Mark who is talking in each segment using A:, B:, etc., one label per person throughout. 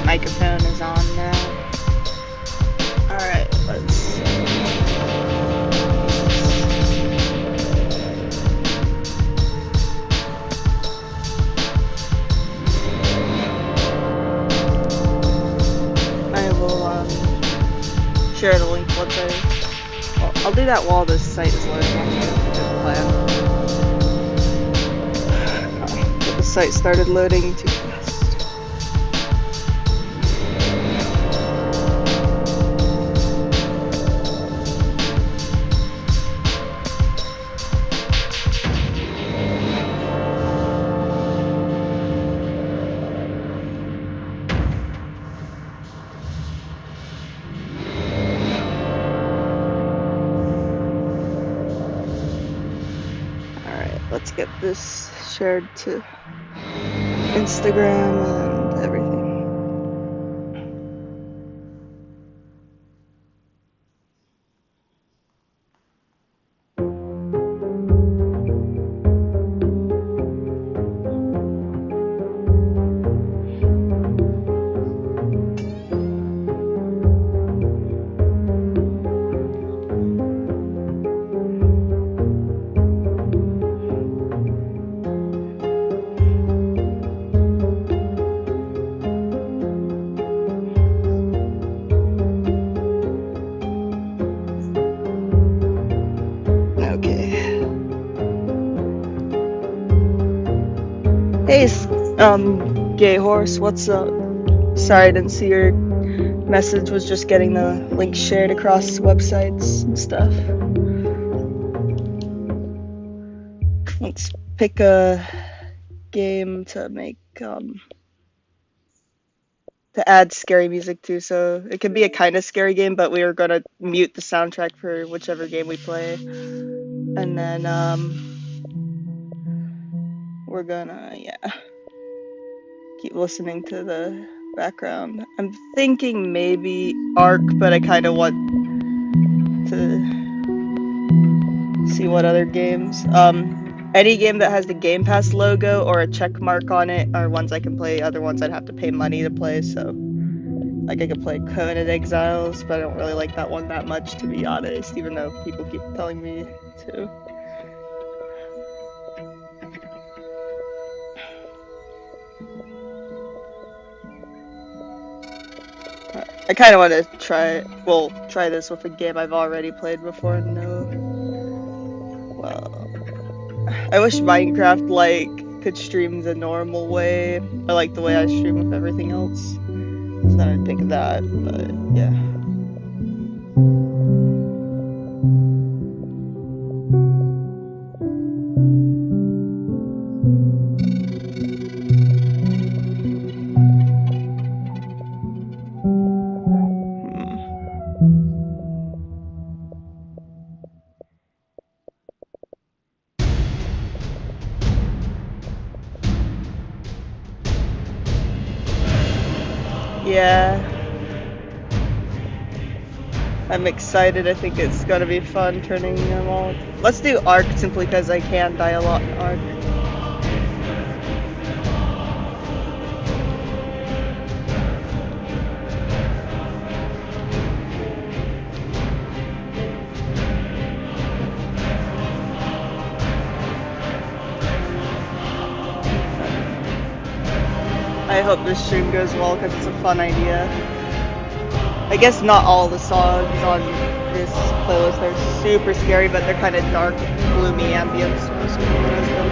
A: microphone is on now. Alright, let's see. I will share the link once I'll do that while this site is loading. That's a good plan. But the site started loading too fast. Let's get this shared to Instagram and everything. Hey, Gay Horse, what's up? Sorry, I didn't see your message, was just getting the link shared across websites and stuff. Let's pick a game to make, to add scary music to, so it could be a kind of scary game, but we are gonna mute the soundtrack for whichever game we play. And then, we're gonna, keep listening to the background. I'm thinking maybe Ark, but I kind of want to see what other games. Any game that has the Game Pass logo or a check mark on it are ones I can play. Other ones I'd have to pay money to play, so like I could play Conan Exiles, but I don't really like that one that much, to be honest, even though people keep telling me to. I kind of want to try this with a game I've already played before and know. Well, I wish Minecraft, could stream the normal way. I like the way I stream with everything else. So I would pick that, but yeah. Yeah, I'm excited. I think it's gonna be fun turning them all. Let's do Ark simply because I can die a lot in Ark. I hope this stream goes well because it's a fun idea. I guess not all the songs on this playlist are super scary, but they're kind of dark, gloomy ambience. Most of them as well.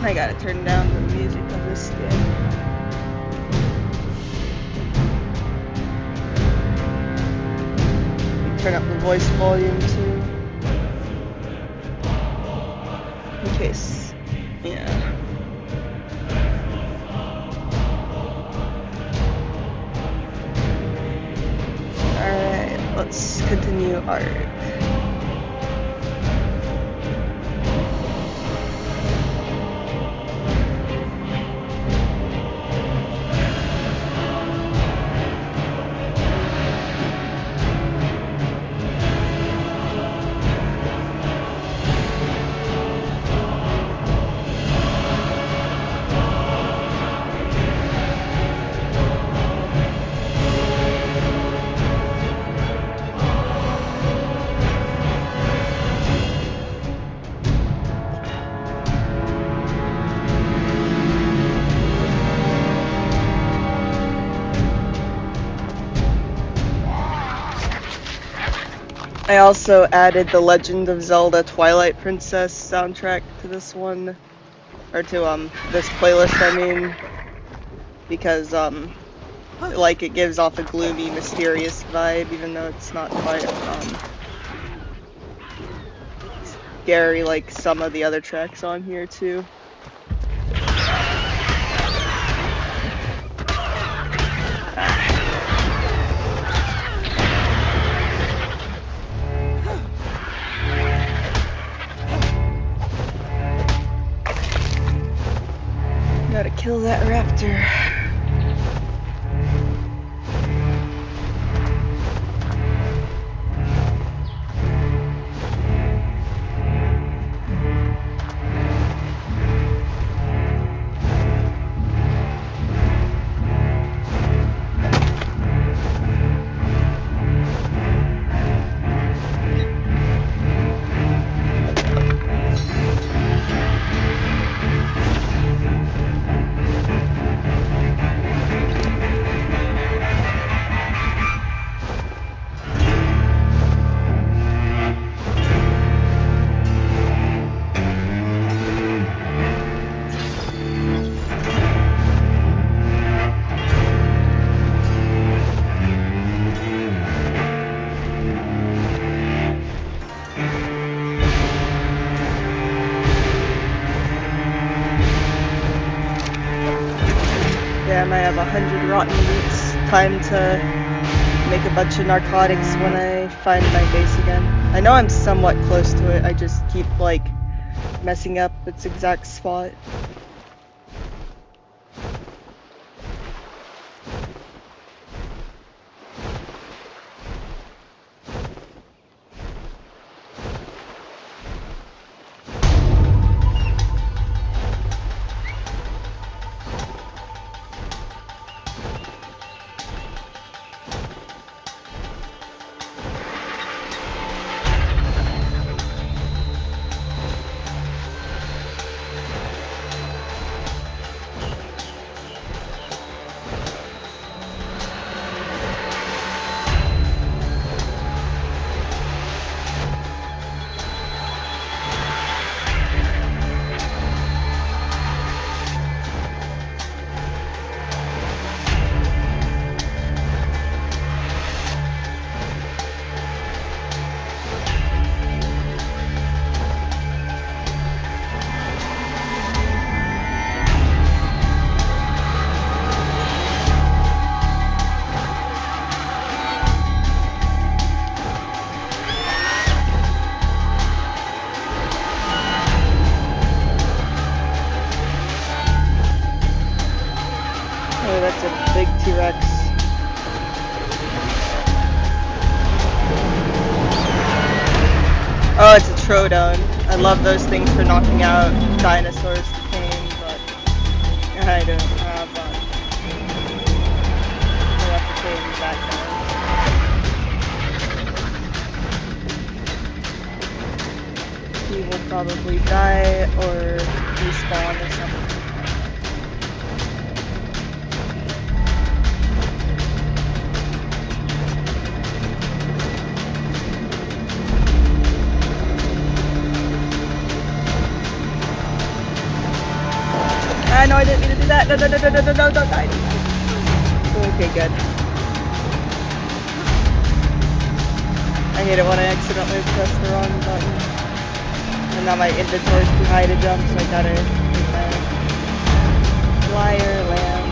A: I gotta turn down the music on this game. Turn up the voice volume too. In case, yeah. Alright, let's continue Ark. I also added the Legend of Zelda Twilight Princess soundtrack to this one, or to this playlist, I mean, because like it gives off a gloomy, mysterious vibe, even though it's not quite scary like some of the other tracks on here too. Gotta kill that raptor. Damn, I have 100 rotten roots. Time to make a bunch of narcotics when I find my base again. I know I'm somewhat close to it, I just keep, like, messing up its exact spot. Oh, that's a big T-Rex. Oh, it's a Troodon. I love those things for knocking out dinosaurs to tame, but I don't have enough to tame that guy. He will probably die or respawn or something. No, I didn't mean to do that. No, don't die. Okay, good. I hate it when I accidentally press the wrong button. And now my inventory's too high to jump, so I gotta take my flyer land.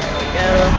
A: There we go.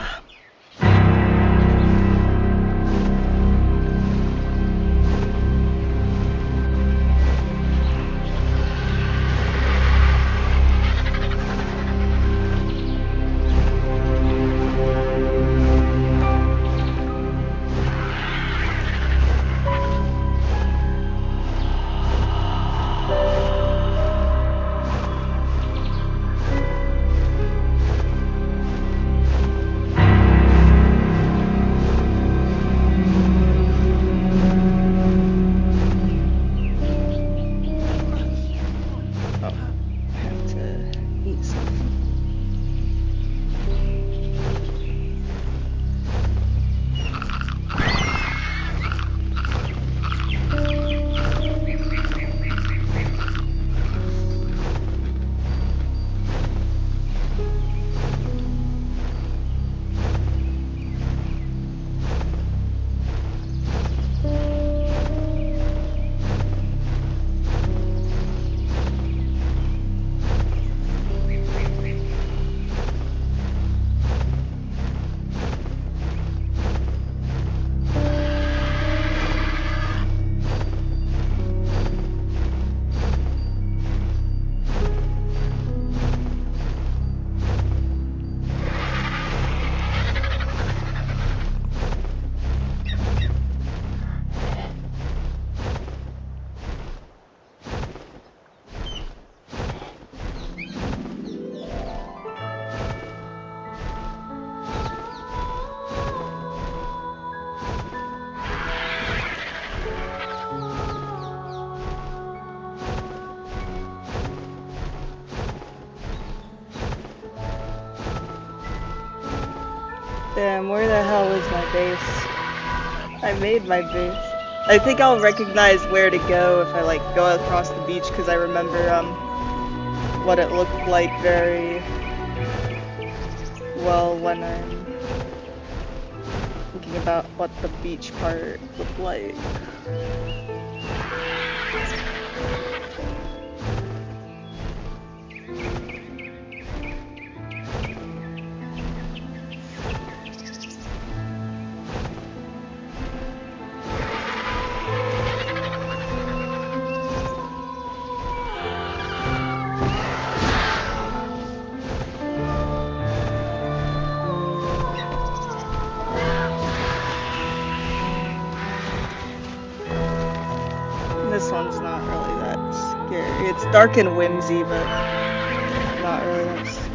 A: Damn, where the hell is my base? I made my base. I think I'll recognize where to go if I like go across the beach because I remember what it looked like very well when I'm thinking about what the beach part looked like. This one's not really that scary. It's dark and whimsy, but not really that scary.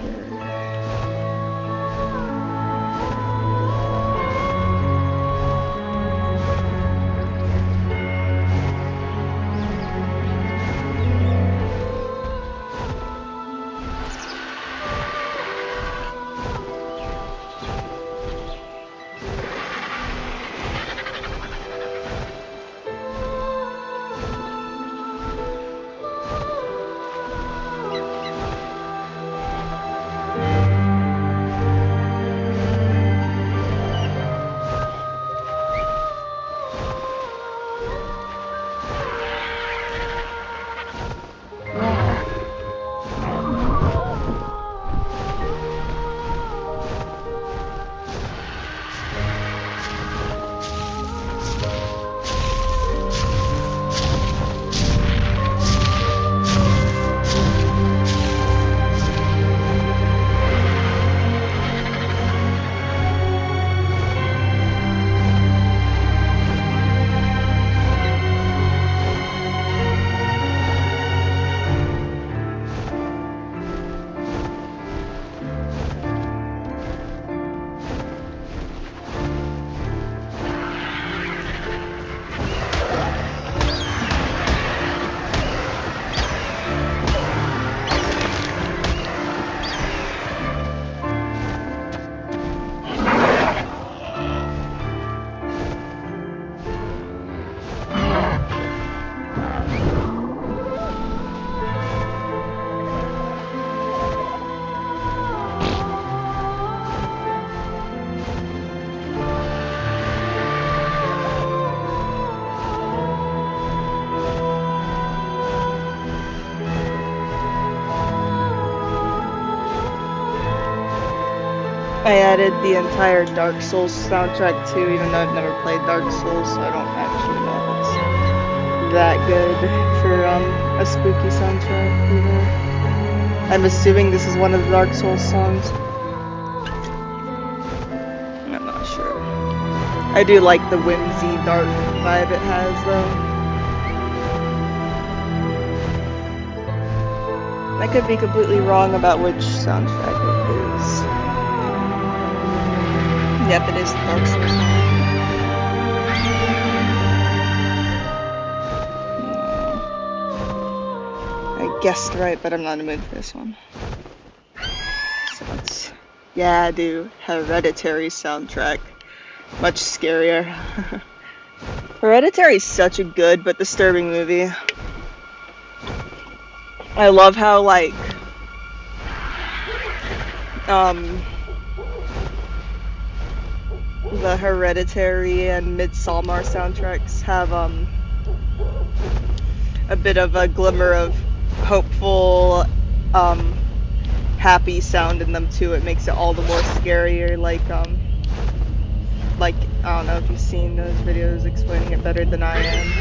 A: I added the entire Dark Souls soundtrack too, even though I've never played Dark Souls, so I don't actually know if it's that good for a spooky soundtrack either. I'm assuming this is one of the Dark Souls songs. I'm not sure. I do like the whimsy, dark vibe it has though. I could be completely wrong about which soundtrack it is. Yep, it is the Dark Souls song. I guessed right, but I'm not in the mood for this one. So let's... Yeah, dude. Hereditary soundtrack. Much scarier. Hereditary is such a good but disturbing movie. I love how, like... the Hereditary and Midsommar soundtracks have a bit of a glimmer of hopeful, happy sound in them too. It makes it all the more scarier. Like I don't know if you've seen those videos explaining it better than I am.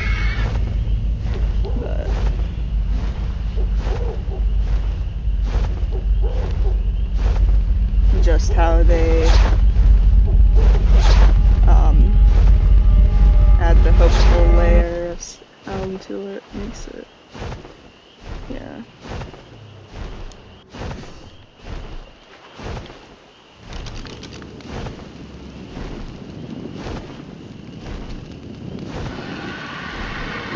A: But just how they add the hopeful layer of sound to it makes it, yeah.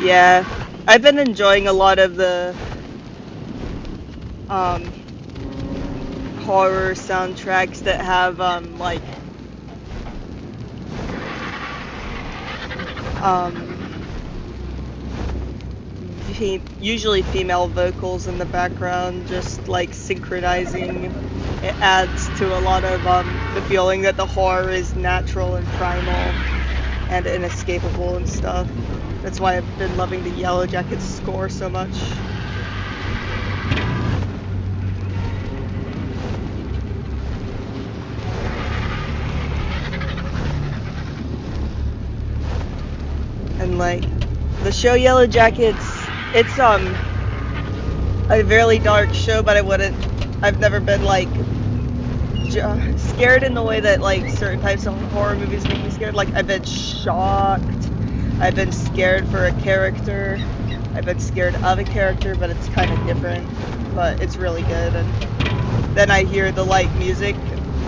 A: Yeah, I've been enjoying a lot of the horror soundtracks that have like Usually female vocals in the background, just like synchronizing. It adds to a lot of the feeling that the horror is natural and primal and inescapable and stuff. That's why I've been loving the Yellow Jackets score so much. And like the show Yellow Jackets, it's a very dark show, but I've never been like scared in the way that like certain types of horror movies make me scared. Like I've been shocked, I've been scared for a character, I've been scared of a character, but it's kind of different, but it's really good. And then I hear the light music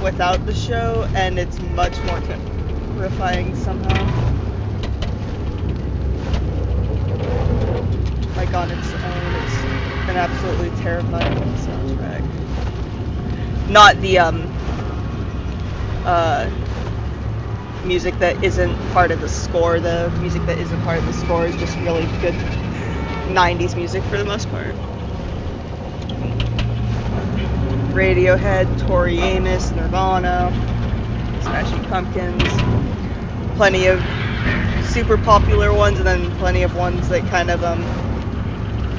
A: without the show, and it's much more terrifying somehow. Like on its own, it's an absolutely terrifying soundtrack. Not the music that isn't part of the score. The music that isn't part of the score is just really good 90s music for the most part. Radiohead, Tori Amos, Nirvana, Smashing Pumpkins, plenty of super popular ones, and then plenty of ones that kind of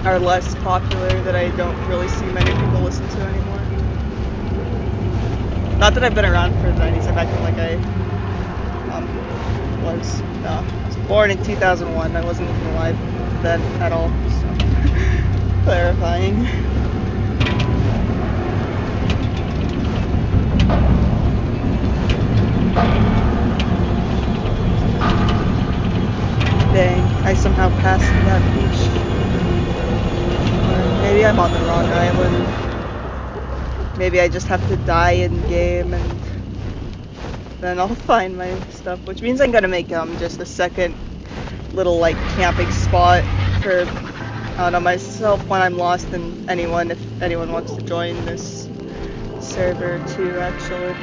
A: are less popular that I don't really see many people listen to anymore. Not that I've been around for the 90s, I'm acting like I was. No, I was born in 2001, I wasn't even alive then at all, so clarifying. Dang, I somehow passed that beach. Maybe I'm on the wrong island. Maybe I just have to die in game and then I'll find my stuff, which means I'm gonna make just a second little like camping spot for I don't know, myself when I'm lost, and anyone if anyone wants to join this server too, actually.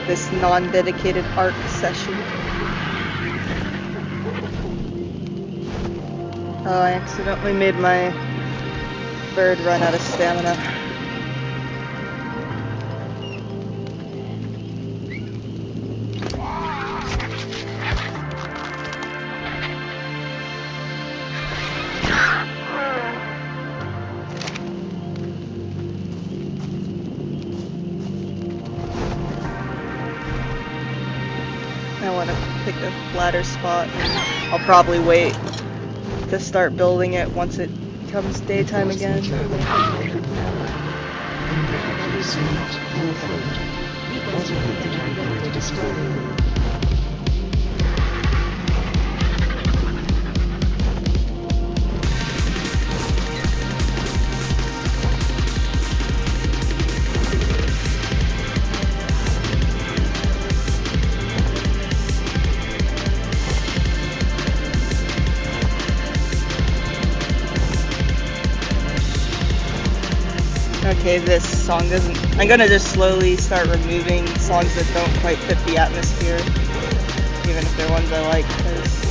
A: This non-dedicated ARK session. Oh, I accidentally made my bird run out of stamina. I want to pick a flatter spot. I'll probably wait to start building it once it becomes daytime again. Okay, this song doesn't... I'm gonna just slowly start removing songs that don't quite fit the atmosphere, even if they're ones I like, because...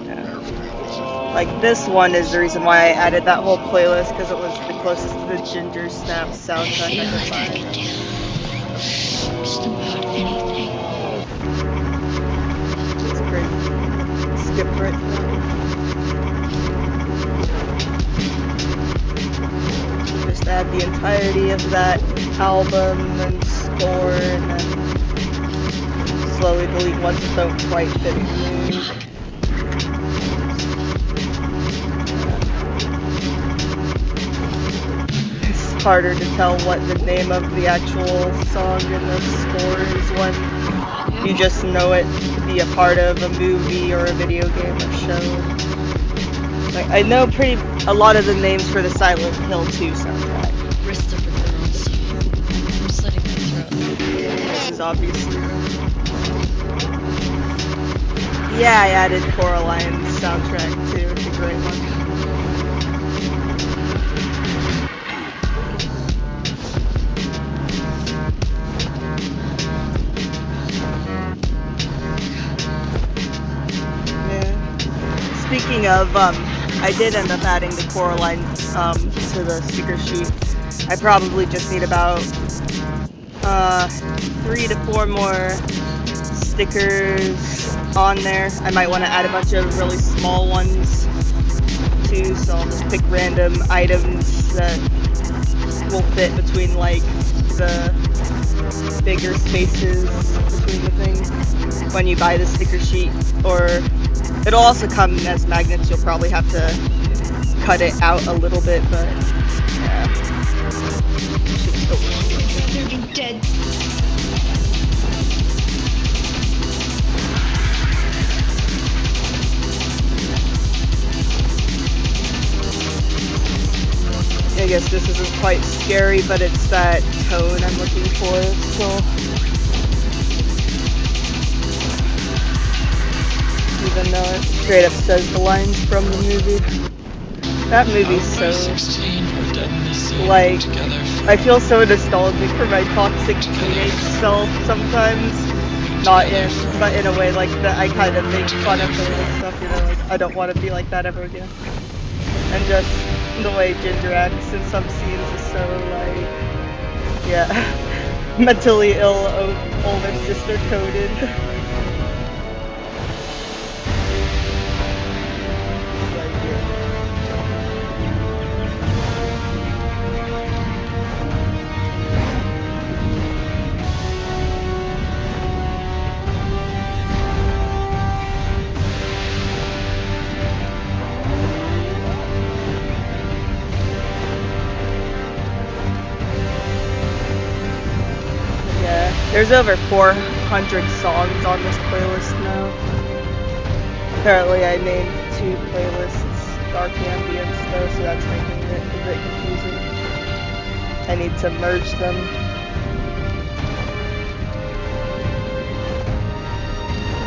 A: Yeah. Like, this one is the reason why I added that whole playlist, because it was the closest to the Ginger Snap soundtrack I could find. It's great. Skip right through. Just add the entirety of that album and score, and then slowly delete ones that don't quite fit the mood. It's harder to tell what the name of the actual song in the score is when you just know it to be a part of a movie or a video game or show. Like, I know a lot of the names for the Silent Hill 2 soundtrack. This is obviously... Yeah, I added Coraline's soundtrack too, it's a great one. Speaking of, I did end up adding the Coraline to the sticker sheet. I probably just need about 3 to 4 more stickers on there. I might want to add a bunch of really small ones too, so I'll just pick random items that will fit between like the bigger spaces between the things when you buy the sticker sheet. Or it'll also come as magnets. You'll probably have to cut it out a little bit, but yeah. Should still work.
B: They're dead.
A: I guess this isn't quite scary, but it's that tone I'm looking for still. Even though it straight up says the lines from the movie. That movie's so, like, I feel so nostalgic for my toxic teenage self sometimes. Not in, but in a way like that I kind of make fun of some of this stuff, you know, like, I don't want to be like that ever again. And just the way Ginger acts in some scenes is so, like, yeah, mentally ill, older sister coded. There's over 400 songs on this playlist now. Apparently I named 2 playlists Dark Ambience though, so that's making it a bit confusing. I need to merge them.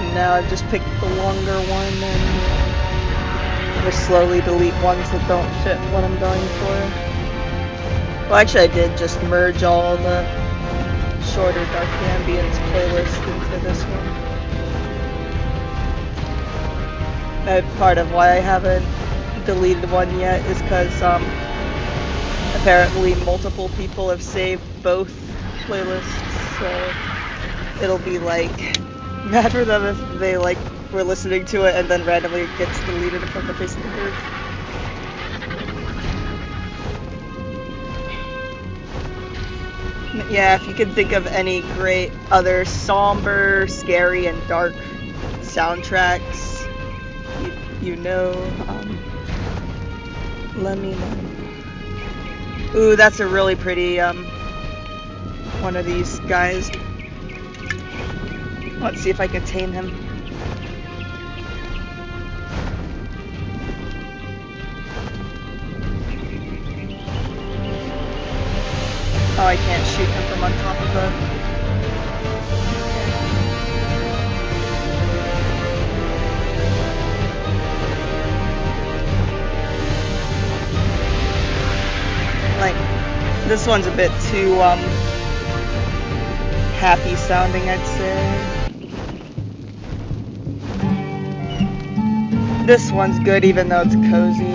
A: And now I've just picked the longer one and just slowly delete ones that don't fit what I'm going for. Well, actually I did just merge all the shorter Dark Ambience playlist into this one. Part of why I haven't deleted one yet is because apparently multiple people have saved both playlists, so it'll be like bad for them if they like were listening to it and then randomly it gets deleted from the Facebook group. Yeah, if you can think of any great other somber, scary, and dark soundtracks, you know, let me know. Ooh, that's a really pretty, one of these guys. Let's see if I can tame him. Oh, I can't shoot him from on top of the... Like, this one's a bit too, happy sounding, I'd say. This one's good, even though it's cozy.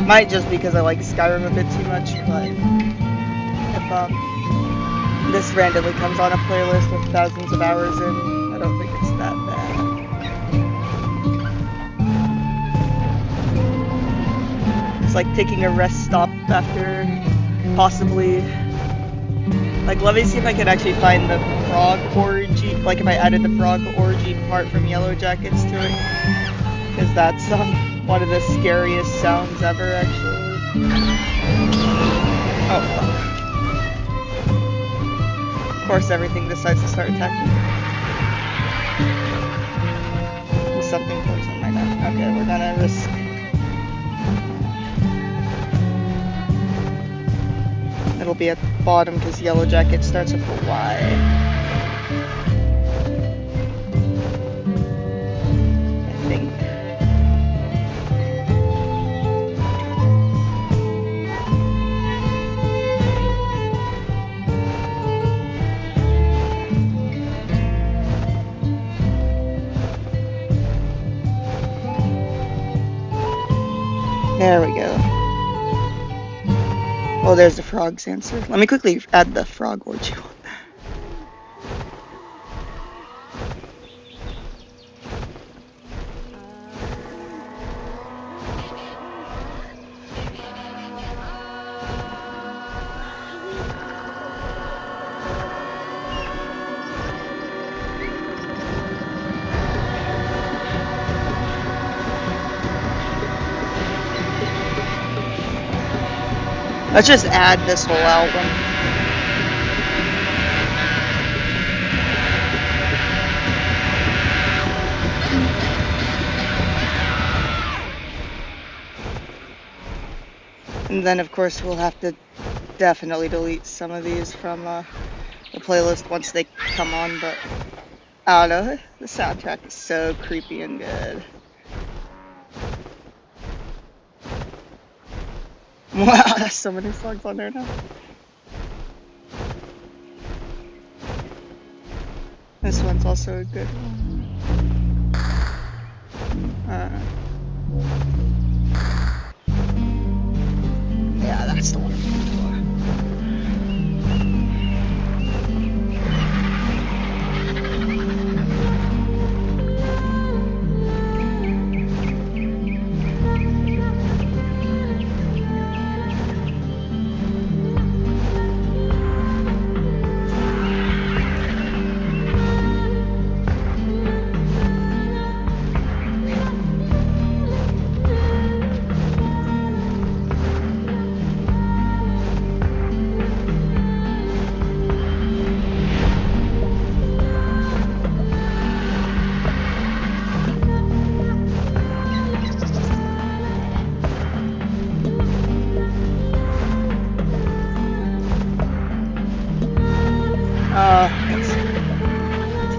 A: Might just because I like Skyrim a bit too much, but... if this randomly comes on a playlist with thousands of hours in, I don't think it's that bad. It's like taking a rest stop after possibly... Like, let me see if I can actually find the frog orgy, like if I added the frog orgy part from Yellow Jackets to it. Because that's one of the scariest sounds ever, actually. Oh, fuck. Of course, everything decides to start attacking. There's something close on right now. Okay, we're gonna risk. It'll be at the bottom because Yellow Jacket starts with a Y. I think. There we go. Oh, there's the frog's answer. Let me quickly add the frog orgy one. Let's just add this whole album. And then, of course, we'll have to definitely delete some of these from the playlist once they come on, but I don't know. The soundtrack is so creepy and good. Wow, there's so many songs on there now. This one's also a good one. Yeah, that's the one I'm looking for.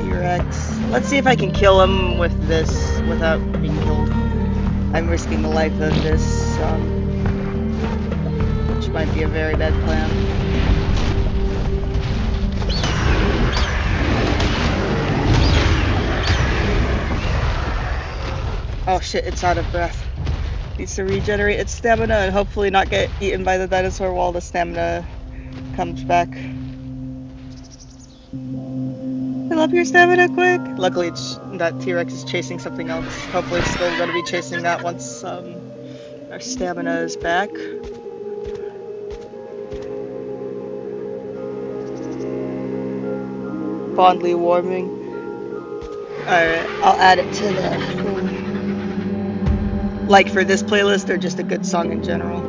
A: T-Rex. Let's see if I can kill him with this without being killed. I'm risking the life of this, which might be a very bad plan. Oh shit, it's out of breath. Needs to regenerate its stamina and hopefully not get eaten by the dinosaur while the stamina comes back. Fill up your stamina quick! Luckily that T-Rex is chasing something else. Hopefully it's still going to be chasing that once our stamina is back. Fondly warming. Alright, I'll add it to the thing. Like for this playlist or just a good song in general?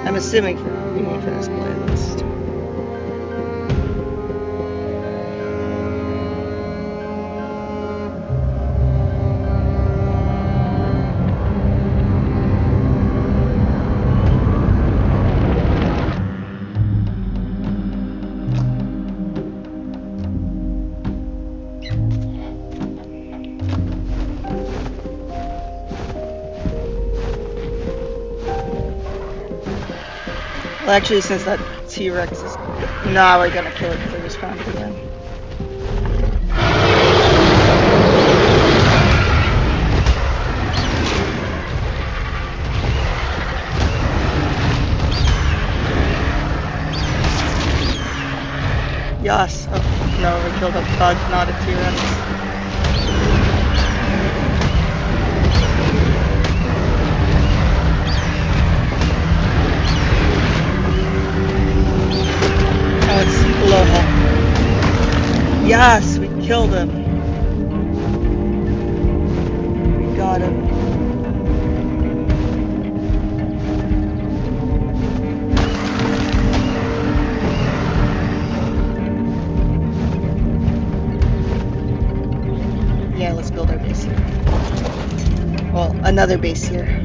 A: I'm assuming for this playlist. Well, actually, since that T-Rex is... Nah, we're gonna kill it because I just found it again. Yes. Oh, no, we killed a bug, not a T-Rex. Yes, we killed him. We got him. Yeah, let's build our base here. Well, another base here.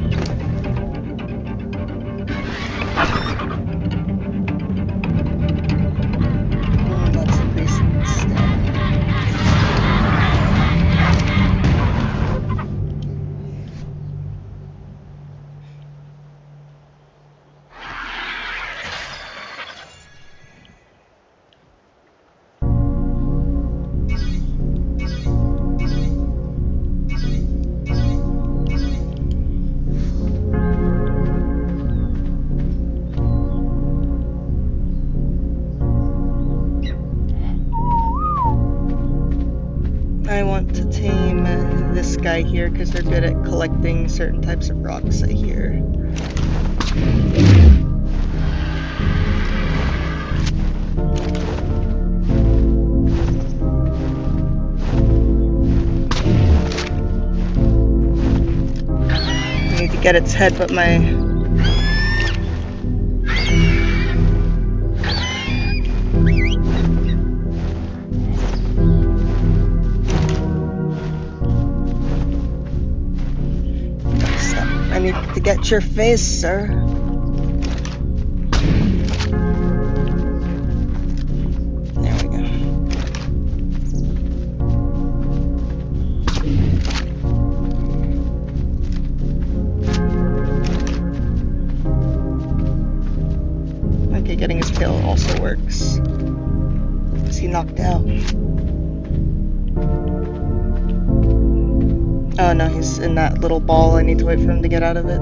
A: I want to tame this guy here because they're good at collecting certain types of rocks, I hear. I need to get its head, but my... I need to get your face, sir. There we go. Okay, getting his tail also works. Is he knocked out? Oh no, he's in that little ball. I need to wait for him to get out of it.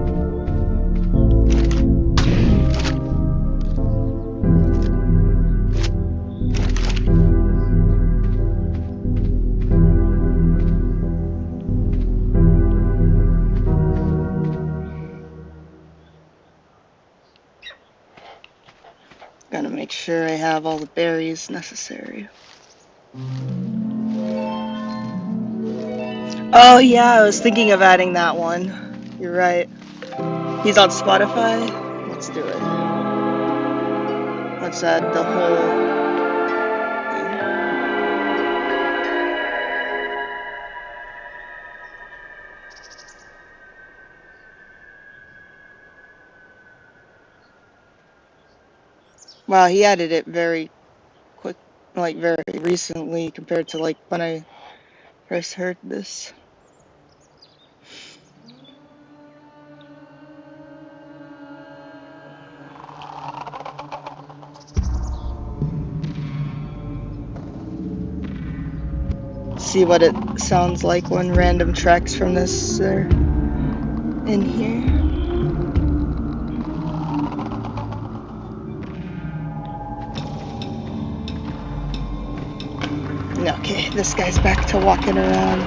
A: Gotta make sure I have all the berries necessary. Oh yeah, I was thinking of adding that one. You're right. He's on Spotify? Let's do it. Let's add the whole Wow, he added it very quick, like very recently compared to like when I first heard this. See what it sounds like when random tracks from this are in here. Okay, this guy's back to walking around.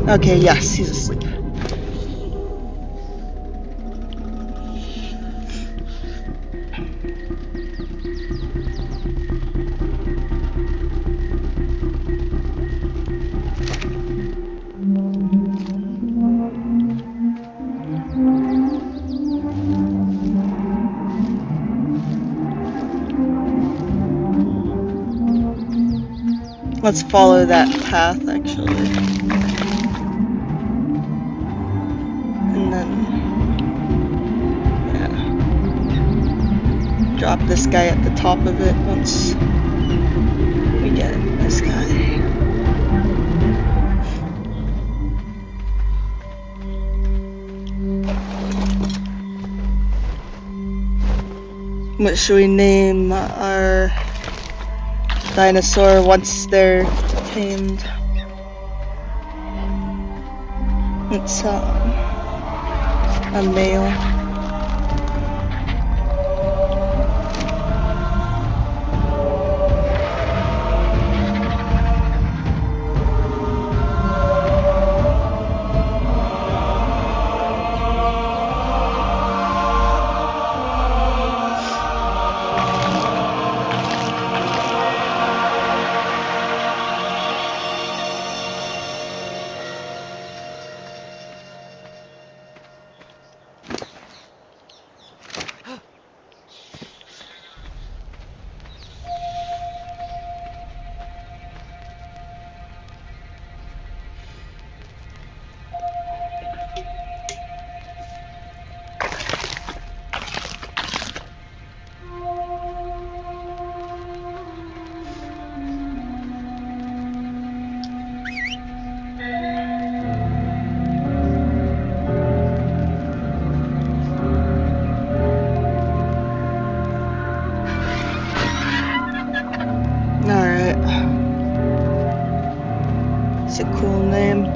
A: Okay, yes, he's asleep. Let's follow that path, actually. And then, yeah. Drop this guy at the top of it once we get this guy. What should we name our dinosaur once they're tamed? It's a male. name.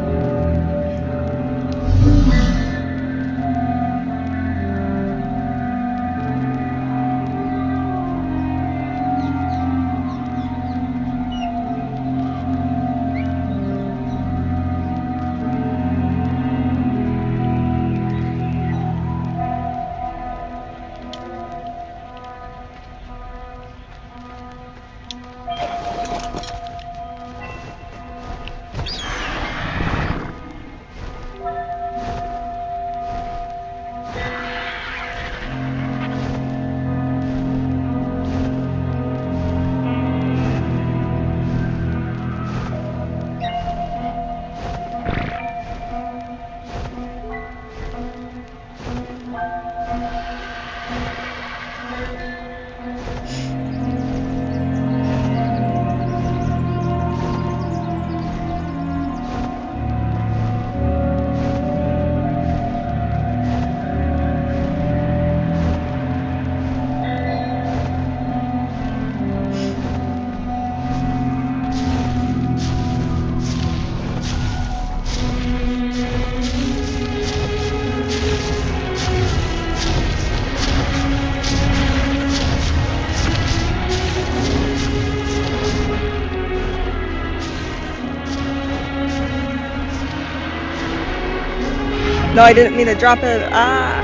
A: No, I didn't mean to drop him. Ah!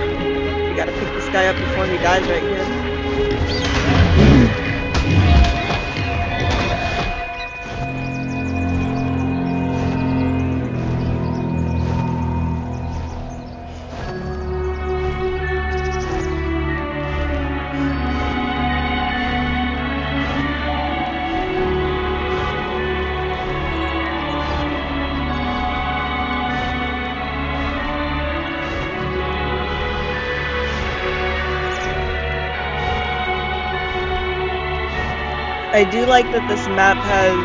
A: We gotta pick this guy up before he dies right here. I do like that this map has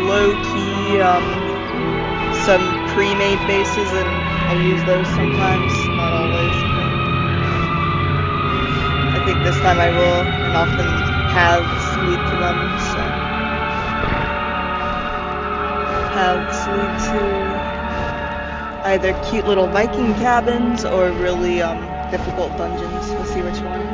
A: low-key, some pre-made bases, and I use those sometimes, not always. But I think this time I will, and often paths lead to them, so. Paths lead to either cute little Viking cabins or really, difficult dungeons. We'll see which one.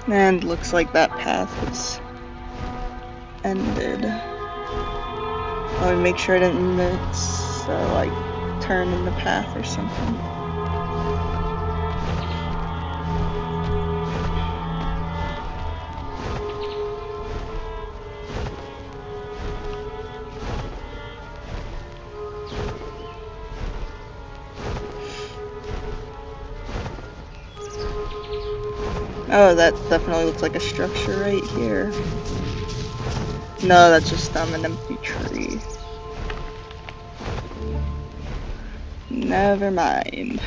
A: And looks like that path is ended. I'll make sure I didn't miss, like, turn in the path or something. Oh, that definitely looks like a structure right here. No, that's just an empty tree. Never mind.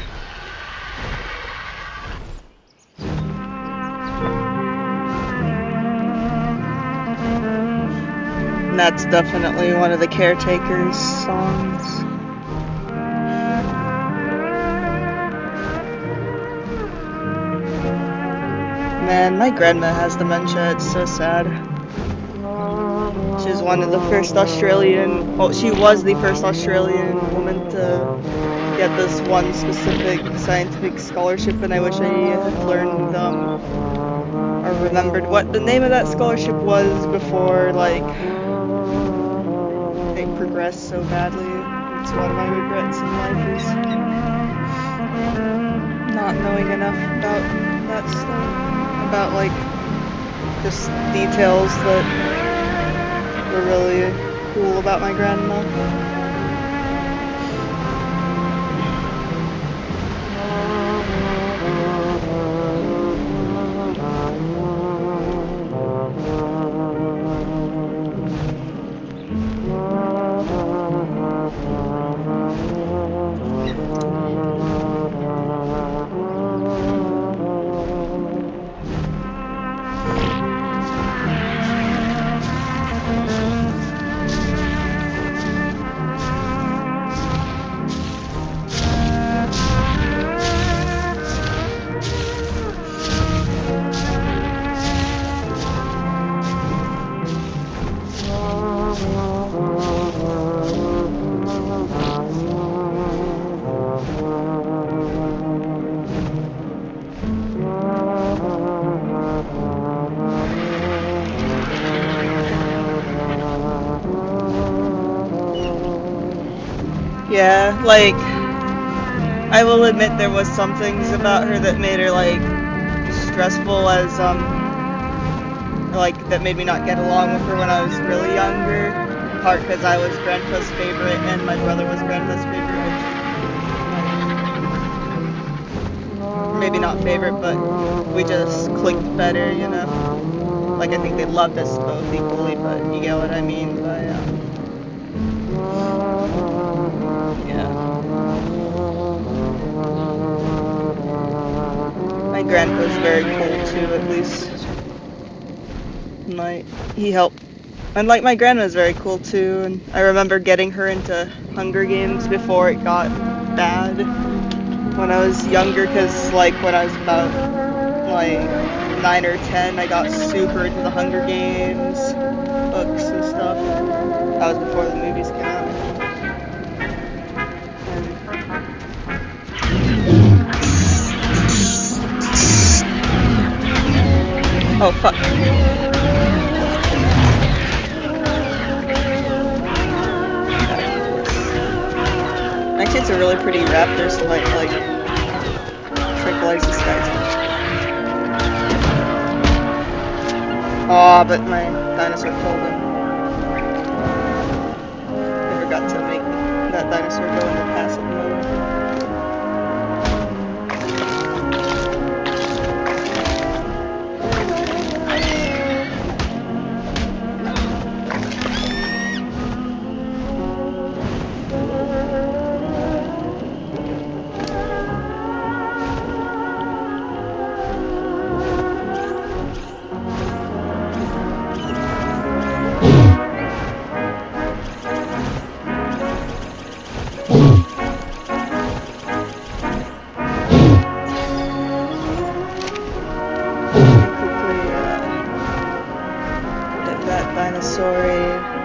A: And that's definitely one of the Caretaker's songs. Man, my grandma has dementia, it's so sad. She's one of the first Australian, well, she was the first Australian woman to get this one specific scientific scholarship, and I wish I had learned, or remembered what the name of that scholarship was before, like, they progressed so badly. It's one of my regrets in life, is not knowing enough about that stuff. About, like, just details that were really cool about my grandma. Yeah, like, I will admit there was some things about her that made her, like, stressful as, like, that made me not get along with her when I was really younger. In part because I was Grandpa's favorite and my brother was Grandpa's favorite, which, maybe not favorite, but we just clicked better, you know? Like, I think they loved us both equally, but you get what I mean by, yeah. My grandpa's very cool too, at least. He helped. And like my grandma's very cool too, and I remember getting her into Hunger Games before it got bad when I was younger, because like when I was about like 9 or 10, I got super into the Hunger Games books and stuff. That was before the movies came out. Oh fuck. Actually, it's a really pretty raptor, so like tranquilize this guy. Aw, but my dinosaur killed him. Never got to make that dinosaur go into passive mode.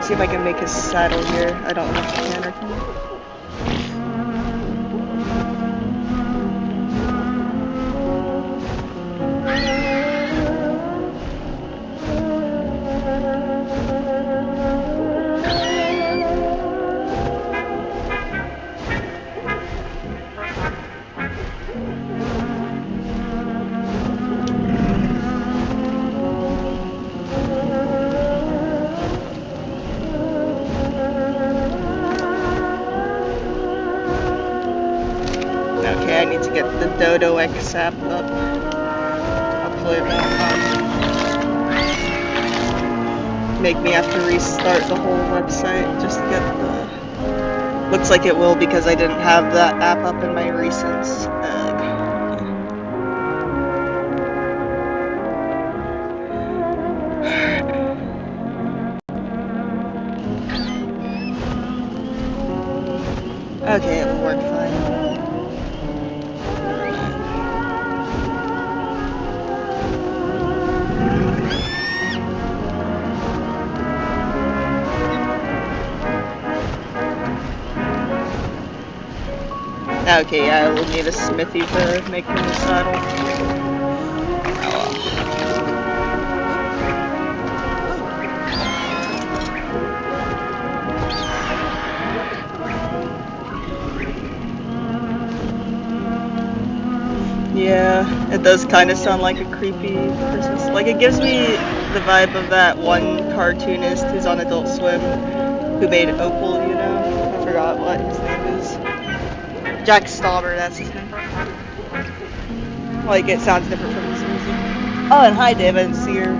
A: See if I can make his saddle here. I don't know if I can or can't. Okay, I need to get the Dodo X app up. Hopefully it won't make me have to restart the whole website just to get the... Looks like it will because I didn't have that app up in my recents. Okay, it will work fine. Okay, yeah, I will need a smithy for making the saddle. Yeah, it does kind of sound like a creepy Christmas. Like, it gives me the vibe of that one cartoonist who's on Adult Swim, who made Opal, you know? I forgot what his name is. Jack Stauber, that's his name. Like, it sounds different from his music. Oh, and hi, Dave, I didn't see your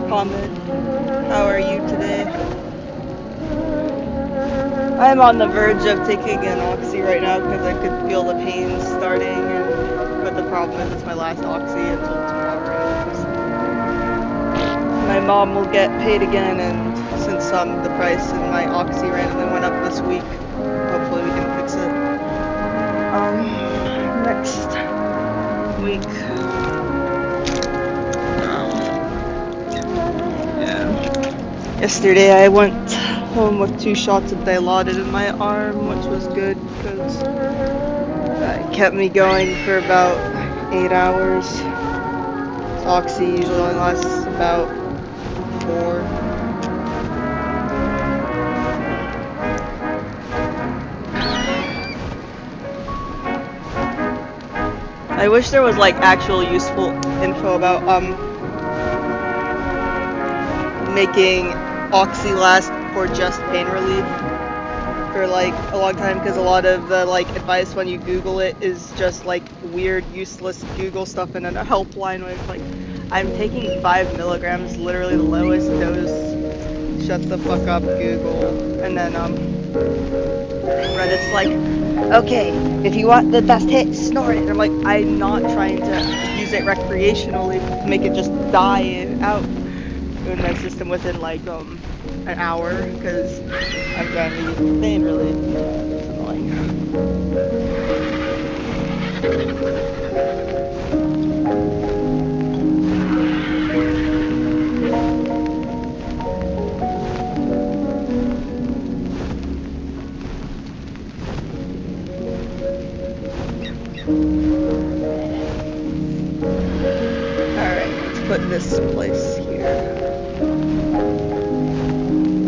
A: comment. How are you today? I'm on the verge of taking an Oxy right now because I could feel the pain starting, but the problem is it's my last Oxy until tomorrow. My mom will get paid again, and since the price in my Oxy randomly went up this week, hopefully we can fix it next week. Yeah. Yesterday I went home with 2 shots of Dilaudid in my arm, which was good because it kept me going for about 8 hours. Oxy usually only lasts about 4. I wish there was like actual useful info about making Oxy last for just pain relief for like a long time, because a lot of the like advice when you Google it is just like weird, useless Google stuff, and then a helpline where it's like, I'm taking 5 milligrams, literally the lowest dose. Shut the fuck up, Google. And then Reddit's like, okay, if you want the best hit, snort it. And I'm like, I'm not trying to use it recreationally to make it just die out in my system within like an hour, because I'm trying to use pain relief. It's annoying. Alright, let's put this place here.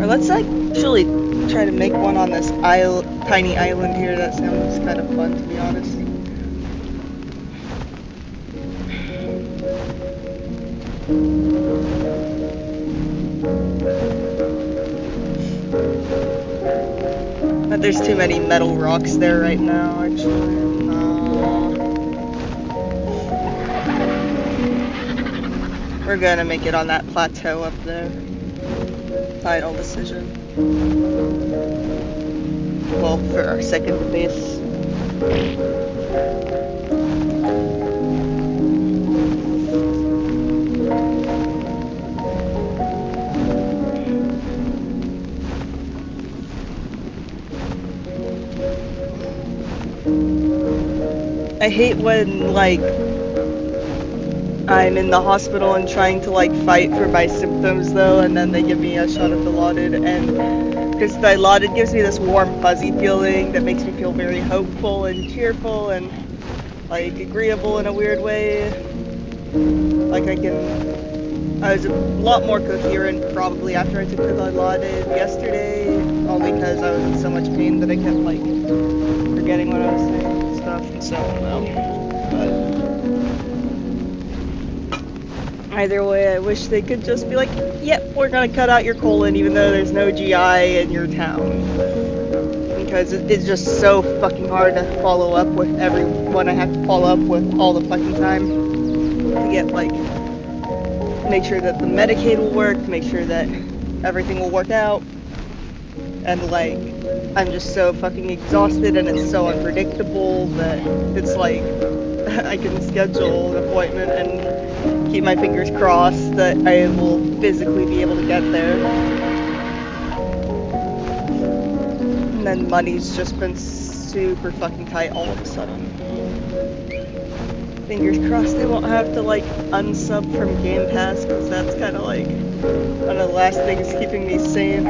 A: Or let's actually try to make one on this tiny island here. That sounds kind of fun, to be honest. But there's too many metal rocks there right now, actually. We're gonna make it on that plateau up there. Final decision. Well, for our second base. I hate when, like, I'm in the hospital and trying to, like, fight for my symptoms, though, and then they give me a shot of Dilaudid, and because Dilaudid gives me this warm, fuzzy feeling that makes me feel very hopeful and cheerful and, like, agreeable in a weird way. Like, I was a lot more coherent, probably, after I took the Dilaudid yesterday, only because I was in so much pain that I kept, like, forgetting what I was saying and stuff, and so, but either way, I wish they could just be like, yep, we're gonna cut out your colon even though there's no GI in your town. Because it's just so fucking hard to follow up with everyone I have to follow up with all the fucking time. To get, like, make sure that the Medicaid will work, make sure that everything will work out. And, like, I'm just so fucking exhausted and it's so unpredictable that it's like, I can schedule an appointment and keep my fingers crossed that I will physically be able to get there. And then money's just been super fucking tight all of a sudden. Fingers crossed they won't have to, like, unsub from Game Pass, because that's kind of like one of the last things keeping me sane.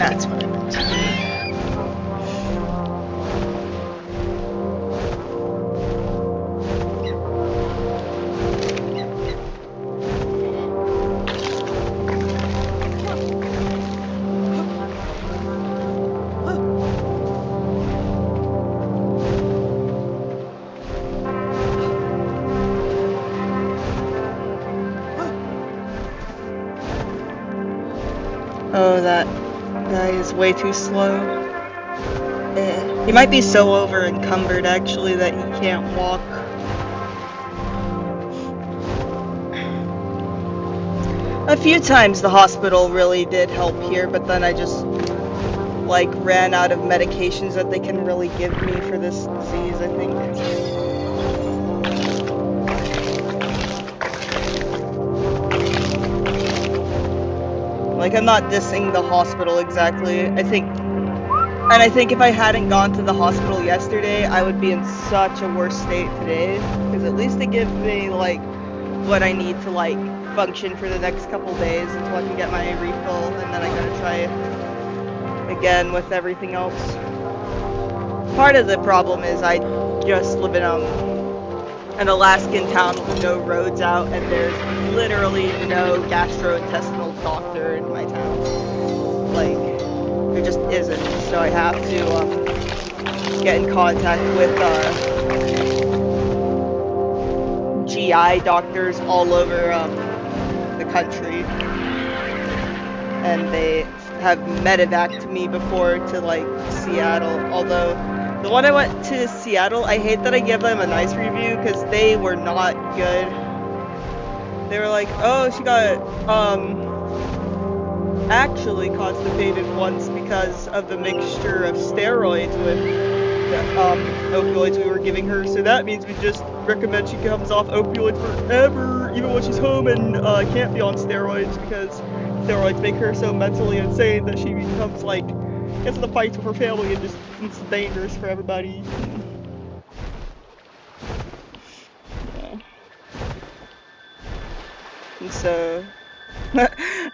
A: That's what I meant to do. Oh, that guy is way too slow. He might be so over encumbered actually that he can't walk. A few times the hospital really did help here, but then I just like ran out of medications that they can really give me for this disease, I think. Like, I'm not dissing the hospital exactly. I think if I hadn't gone to the hospital yesterday, I would be in such a worse state today. Because at least it gives me, like, what I need to, like, function for the next couple days until I can get my refill. And then I gotta try again with everything else. Part of the problem is I just live in an Alaskan town with no roads out, and there's literally no gastrointestinal doctor in my town. Like, there just isn't. So I have to get in contact with GI doctors all over the country, and they have medevaced me before to like Seattle. Although the one I went to Seattle, I hate that I give them a nice review because they were not good. They were like, oh, she got actually constipated once because of the mixture of steroids with the opioids we were giving her. So that means we just recommend she comes off opioids forever, even when she's home and can't be on steroids, because steroids make her so mentally insane that she becomes like, gets in the fights with her family and just it's dangerous for everybody. Yeah. And so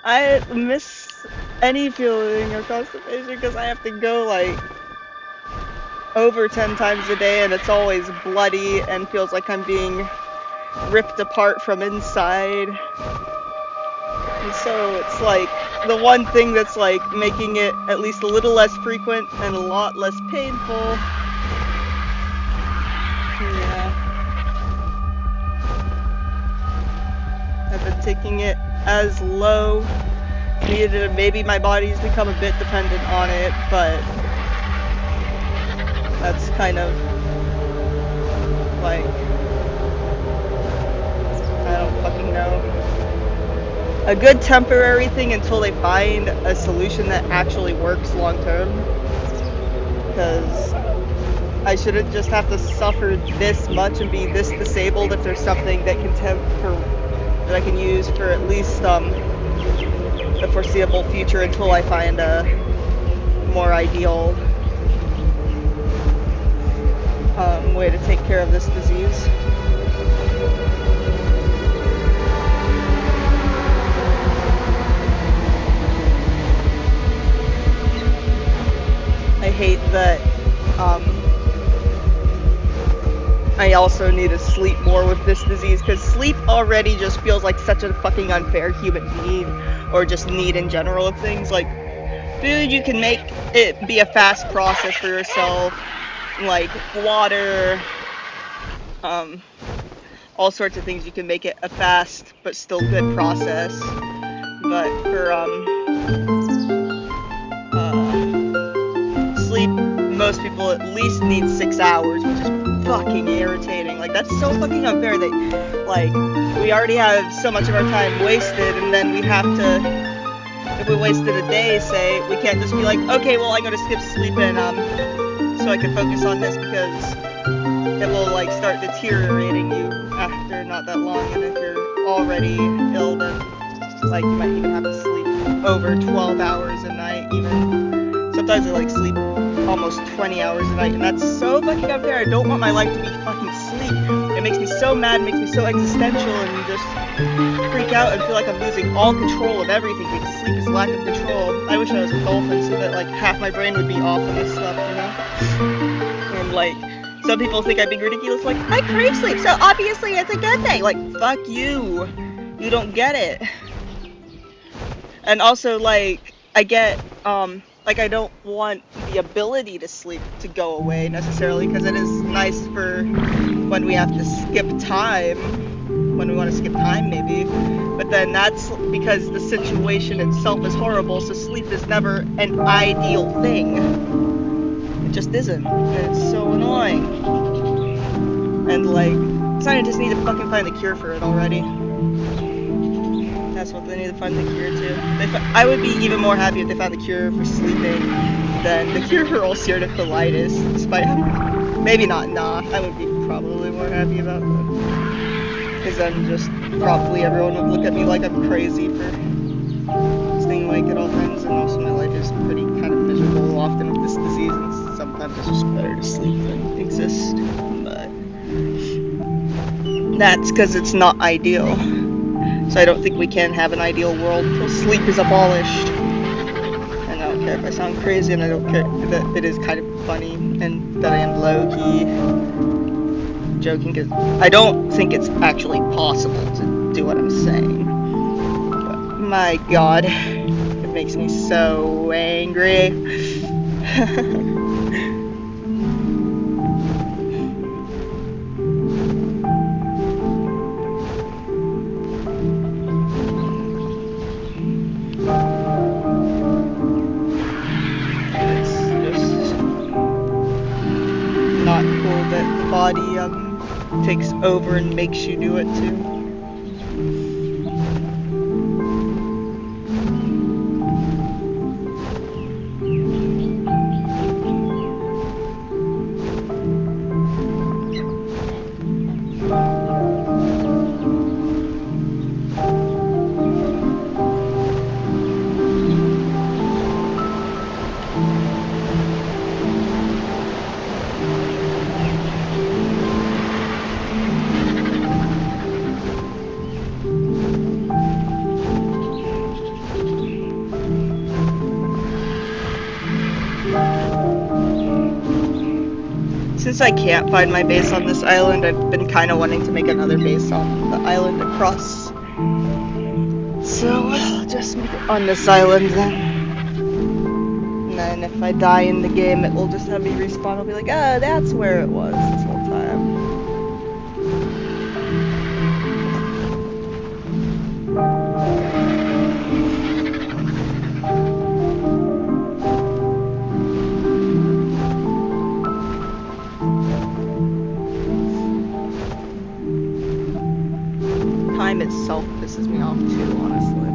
A: I miss any feeling of constipation because I have to go like over 10 times a day, and it's always bloody and feels like I'm being ripped apart from inside. And so it's like the one thing that's like making it at least a little less frequent and a lot less painful. Yeah. I've been taking it as low needed. Maybe my body's become a bit dependent on it, but that's kind of like, I don't fucking know. A good temporary thing until they find a solution that actually works long term. Because I shouldn't just have to suffer this much and be this disabled if there's something that that I can use for at least the foreseeable future until I find a more ideal way to take care of this disease. I hate that I also need to sleep more with this disease, because sleep already just feels like such a fucking unfair human need, or just need in general of things. Like, dude, you can make it be a fast process for yourself, like water, all sorts of things. You can make it a fast but still good process. But for sleep, most people at least need 6 hours, which is fucking irritating. Like, that's so fucking unfair that, like, we already have so much of our time wasted, and then we have to, if we wasted a day, say, we can't just be like, okay, well, I'm gonna skip sleep and, so I can focus on this, because it will, like, start deteriorating you after not that long, and if you're already ill, then, like, you might even have to sleep over 12 hours a night, even. Sometimes I, like, sleep almost 20 hours a night, and that's so fucking unfair. I don't want my life to be fucking sleep. It makes me so mad, it makes me so existential, and just freak out and feel like I'm losing all control of everything, because sleep is lack of control. I wish I was a dolphin so that like half my brain would be off when I slept, you know? And like, some people think I'm being ridiculous, like, I crave sleep, so obviously it's a good thing. Like, fuck you. You don't get it. And also, like, I get, like, I don't want the ability to sleep to go away necessarily, because it is nice for when we have to skip time, when we want to skip time maybe, but then that's because the situation itself is horrible, so sleep is never an ideal thing. It just isn't, and it's so annoying. And like, scientists need to fucking find the cure for it already. That's what they need to find the cure to. I would be even more happy if they found the cure for sleeping than the cure for ulcerative colitis, despite having, maybe not, I would be probably more happy about that. Because then just probably everyone would look at me like I'm crazy for staying awake at all times, and also my life is pretty kind of miserable often with this disease, and sometimes it's just better to sleep than exist. But that's because it's not ideal. So I don't think we can have an ideal world until sleep is abolished. And I don't care if I sound crazy, and I don't care that it is kind of funny, and that I am low-key joking, because I don't think it's actually possible to do what I'm saying. But my god, it makes me so angry. Body takes over and makes you do it too. Since I can't find my base on this island, I've been kind of wanting to make another base on the island across. So I'll just make it on this island then. And then if I die in the game, it will just have me respawn. I'll be like, oh, that's where it was this whole time. Time itself pisses me off too, honestly.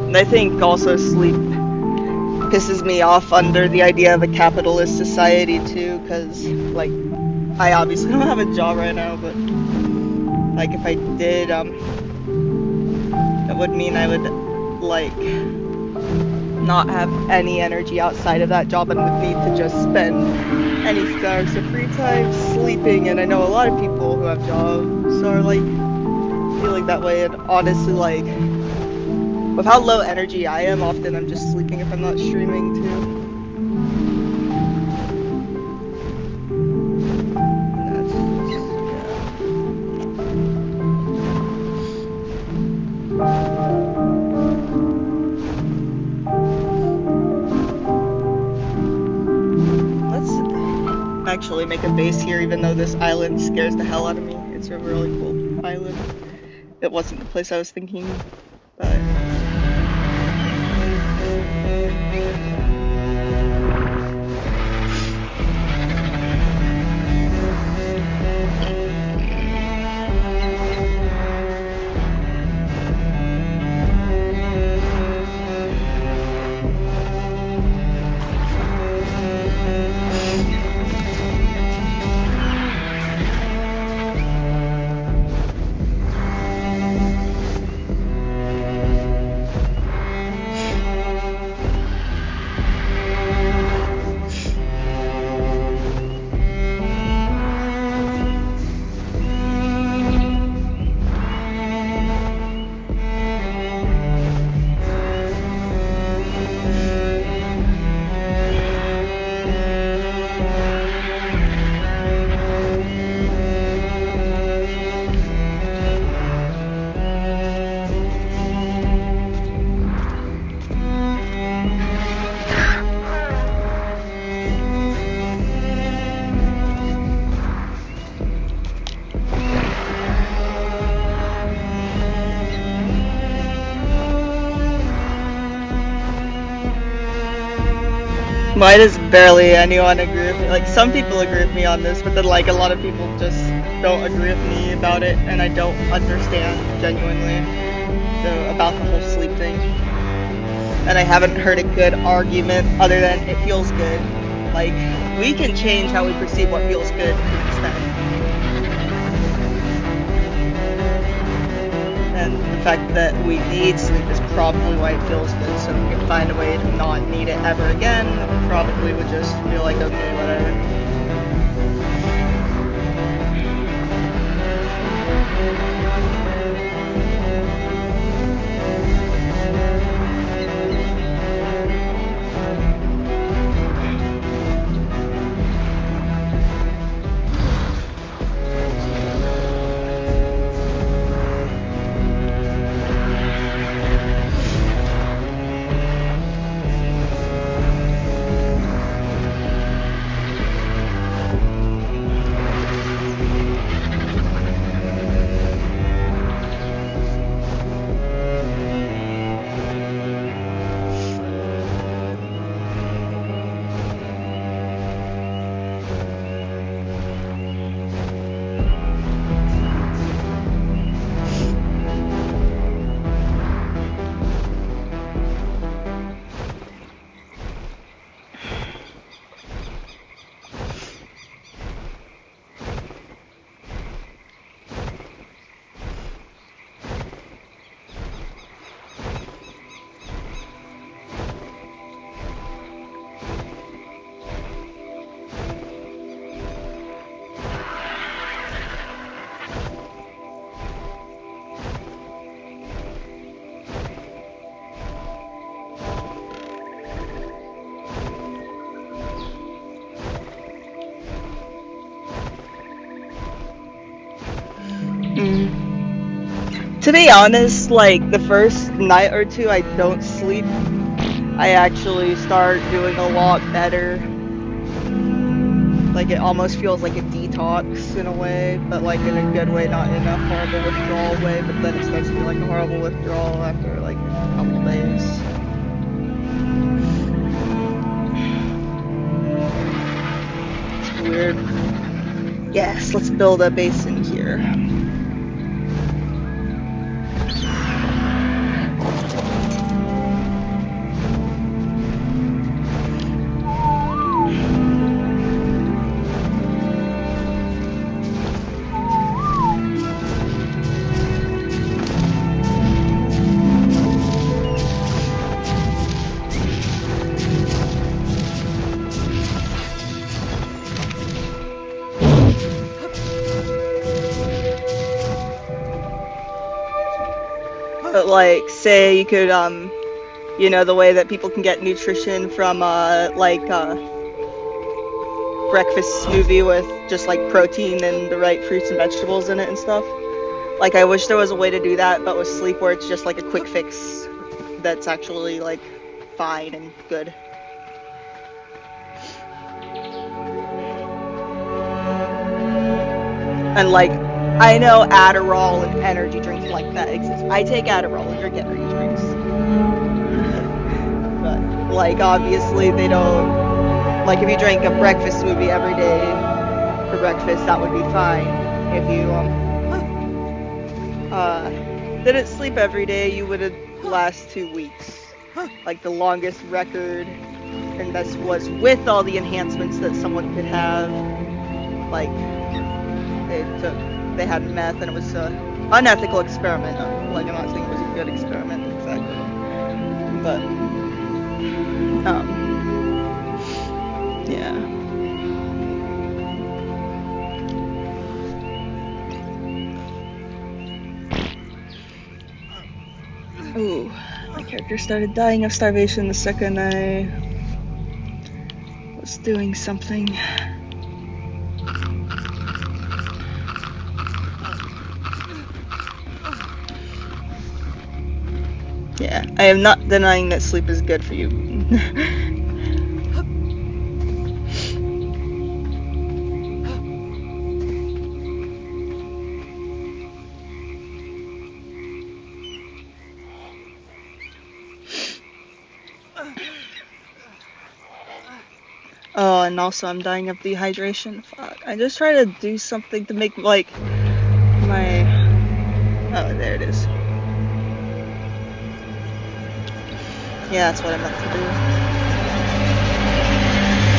A: And I think also sleep pisses me off under the idea of a capitalist society too, because like I obviously don't have a job right now, but like if I did, that would mean I would like not have any energy outside of that job and would need to just spend any hours of free time sleeping. And I know a lot of people who have jobs are like feeling that way, and honestly, like with how low energy I am, often I'm just sleeping if I'm not streaming too. And that's just, Let's actually make a base here, even though this island scares the hell out of me. It's a really cool island. It wasn't the place I was thinking, but Why does barely anyone agree with me? Like, some people agree with me on this, but then, like, a lot of people just don't agree with me about it, and I don't understand genuinely about the whole sleep thing. And I haven't heard a good argument other than it feels good. Like, we can change how we perceive what feels good to an extent. And the fact that we need sleep is probably why it feels good, so if we can find a way to not need it ever again, probably would just feel like, okay, whatever. To be honest, like, the first night or two I don't sleep, I actually start doing a lot better. Like, it almost feels like a detox in a way, but like in a good way, not in a horrible withdrawal way, but then it starts to feel like a horrible withdrawal after like a couple days. It's weird. Yes, let's build a basin here. But like, say you could, you know, the way that people can get nutrition from, breakfast smoothie with just like protein and the right fruits and vegetables in it and stuff. Like, I wish there was a way to do that, but with sleep where it's just like a quick fix that's actually like fine and good. And like, I know Adderall and energy drinks like that exist. I take Adderall and drink energy drinks. But like, obviously they don't. Like, if you drank a breakfast smoothie every day for breakfast, that would be fine. If you didn't sleep every day, you would last 2 weeks. Like, the longest record, and this was with all the enhancements that someone could have. Like, they had meth, and it was an unethical experiment. Like, I'm not saying it was a good experiment exactly, but yeah. Ooh, my character started dying of starvation the second I was doing something. Yeah, I am not denying that sleep is good for you. Oh, and also I'm dying of dehydration. Fuck. I just try to do something to make, like, my... Oh, there it is. Yeah, that's what I meant to do.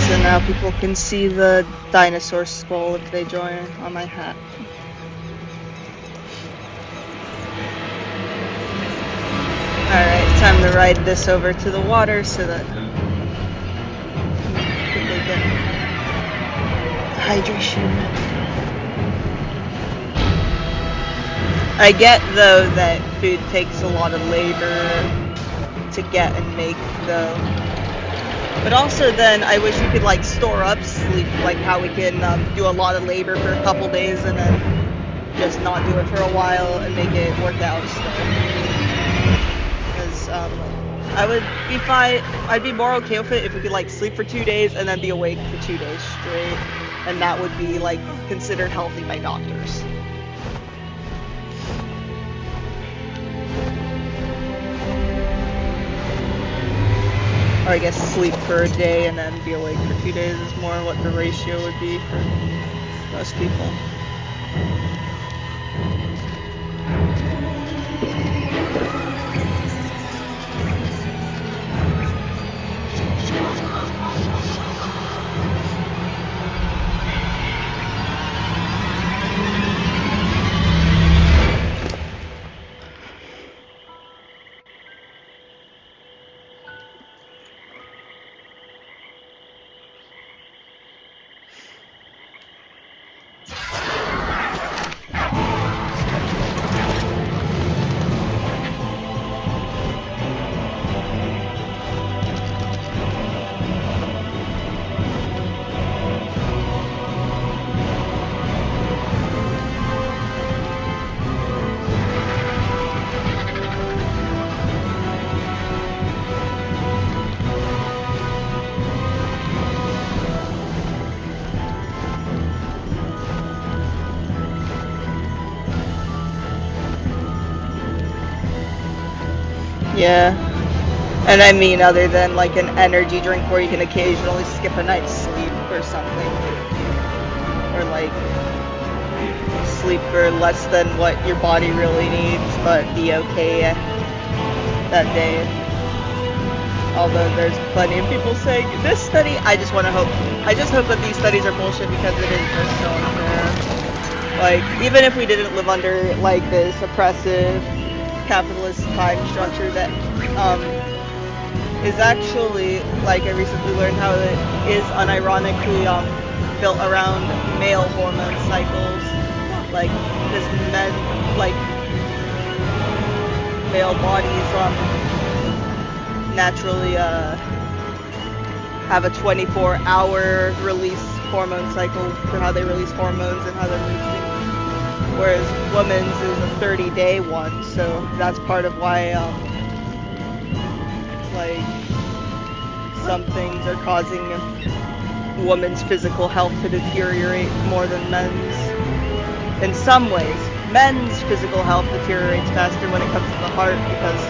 A: So now people can see the dinosaur skull if they join on my hat. Alright, time to ride this over to the water so that quickly get hydration. I get, though, that food takes a lot of labor to get and make, though. But also then, I wish we could, like, store up sleep, like how we can do a lot of labor for a couple days and then just not do it for a while and make it work out still. Because I would be fine, I'd be more okay with it if we could, like, sleep for 2 days and then be awake for 2 days straight. And that would be, like, considered healthy by doctors. Or I guess sleep for a day and then be awake for 2 days is more what the ratio would be for most people. Yeah. And I mean, other than like an energy drink where you can occasionally skip a night's sleep or something. Or like sleep for less than what your body really needs, but be okay that day. Although there's plenty of people saying this study, I just hope that these studies are bullshit because it is just so unfair. Like, even if we didn't live under like this oppressive capitalist time structure that is actually, like, I recently learned how it is unironically built around male hormone cycles, like, because male bodies naturally have a 24-hour release hormone cycle for how they release hormones and how they're releasing, whereas women's is a 30-day one, so that's part of why like some things are causing women's physical health to deteriorate more than men's. In some ways, men's physical health deteriorates faster when it comes to the heart because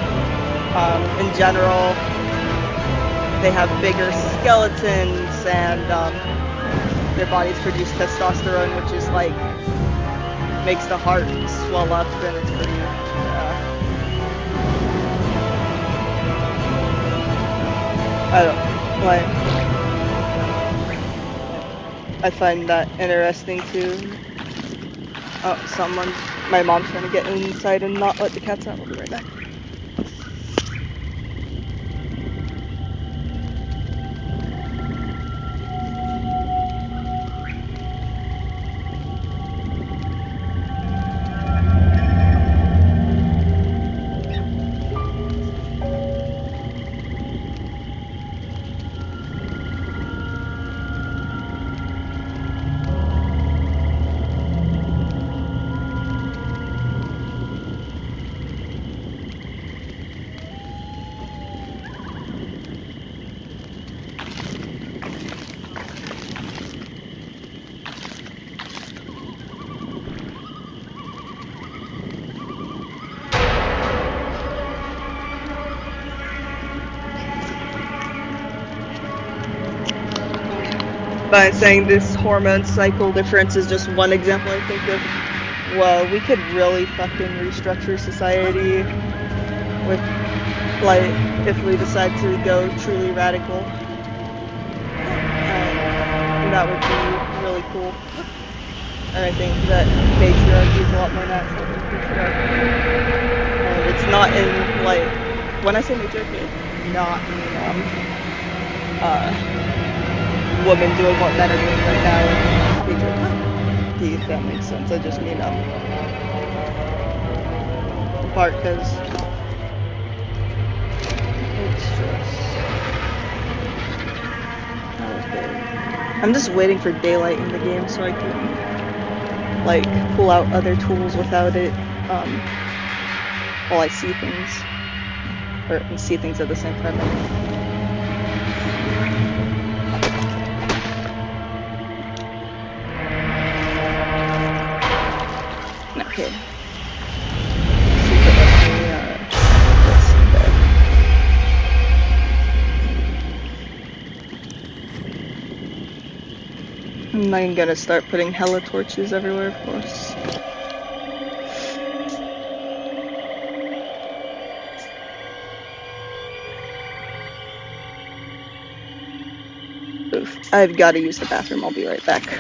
A: in general they have bigger skeletons and their bodies produce testosterone, which is like makes the heart swell up, and it's pretty I find that interesting too. Oh, my mom's trying to get inside and not let the cats out. We'll be right back. But I'm saying this hormone cycle difference is just one example I think of. Well, we could really fucking restructure society with, like, if we decide to go truly radical. And that would be really cool. And I think that patriarchy is a lot more natural than patriarchy. And it's not in, like, when I say patriarchy, it's not in, women doing what men are doing right now in patriarchy, if that makes sense. I just mean, in part because it's just, okay. I'm just waiting for daylight in the game so I can, like, pull out other tools without it, while I see things. Or see things at the same time. Okay. And I'm gonna start putting hella torches everywhere, of course. Oof. I've gotta use the bathroom, I'll be right back.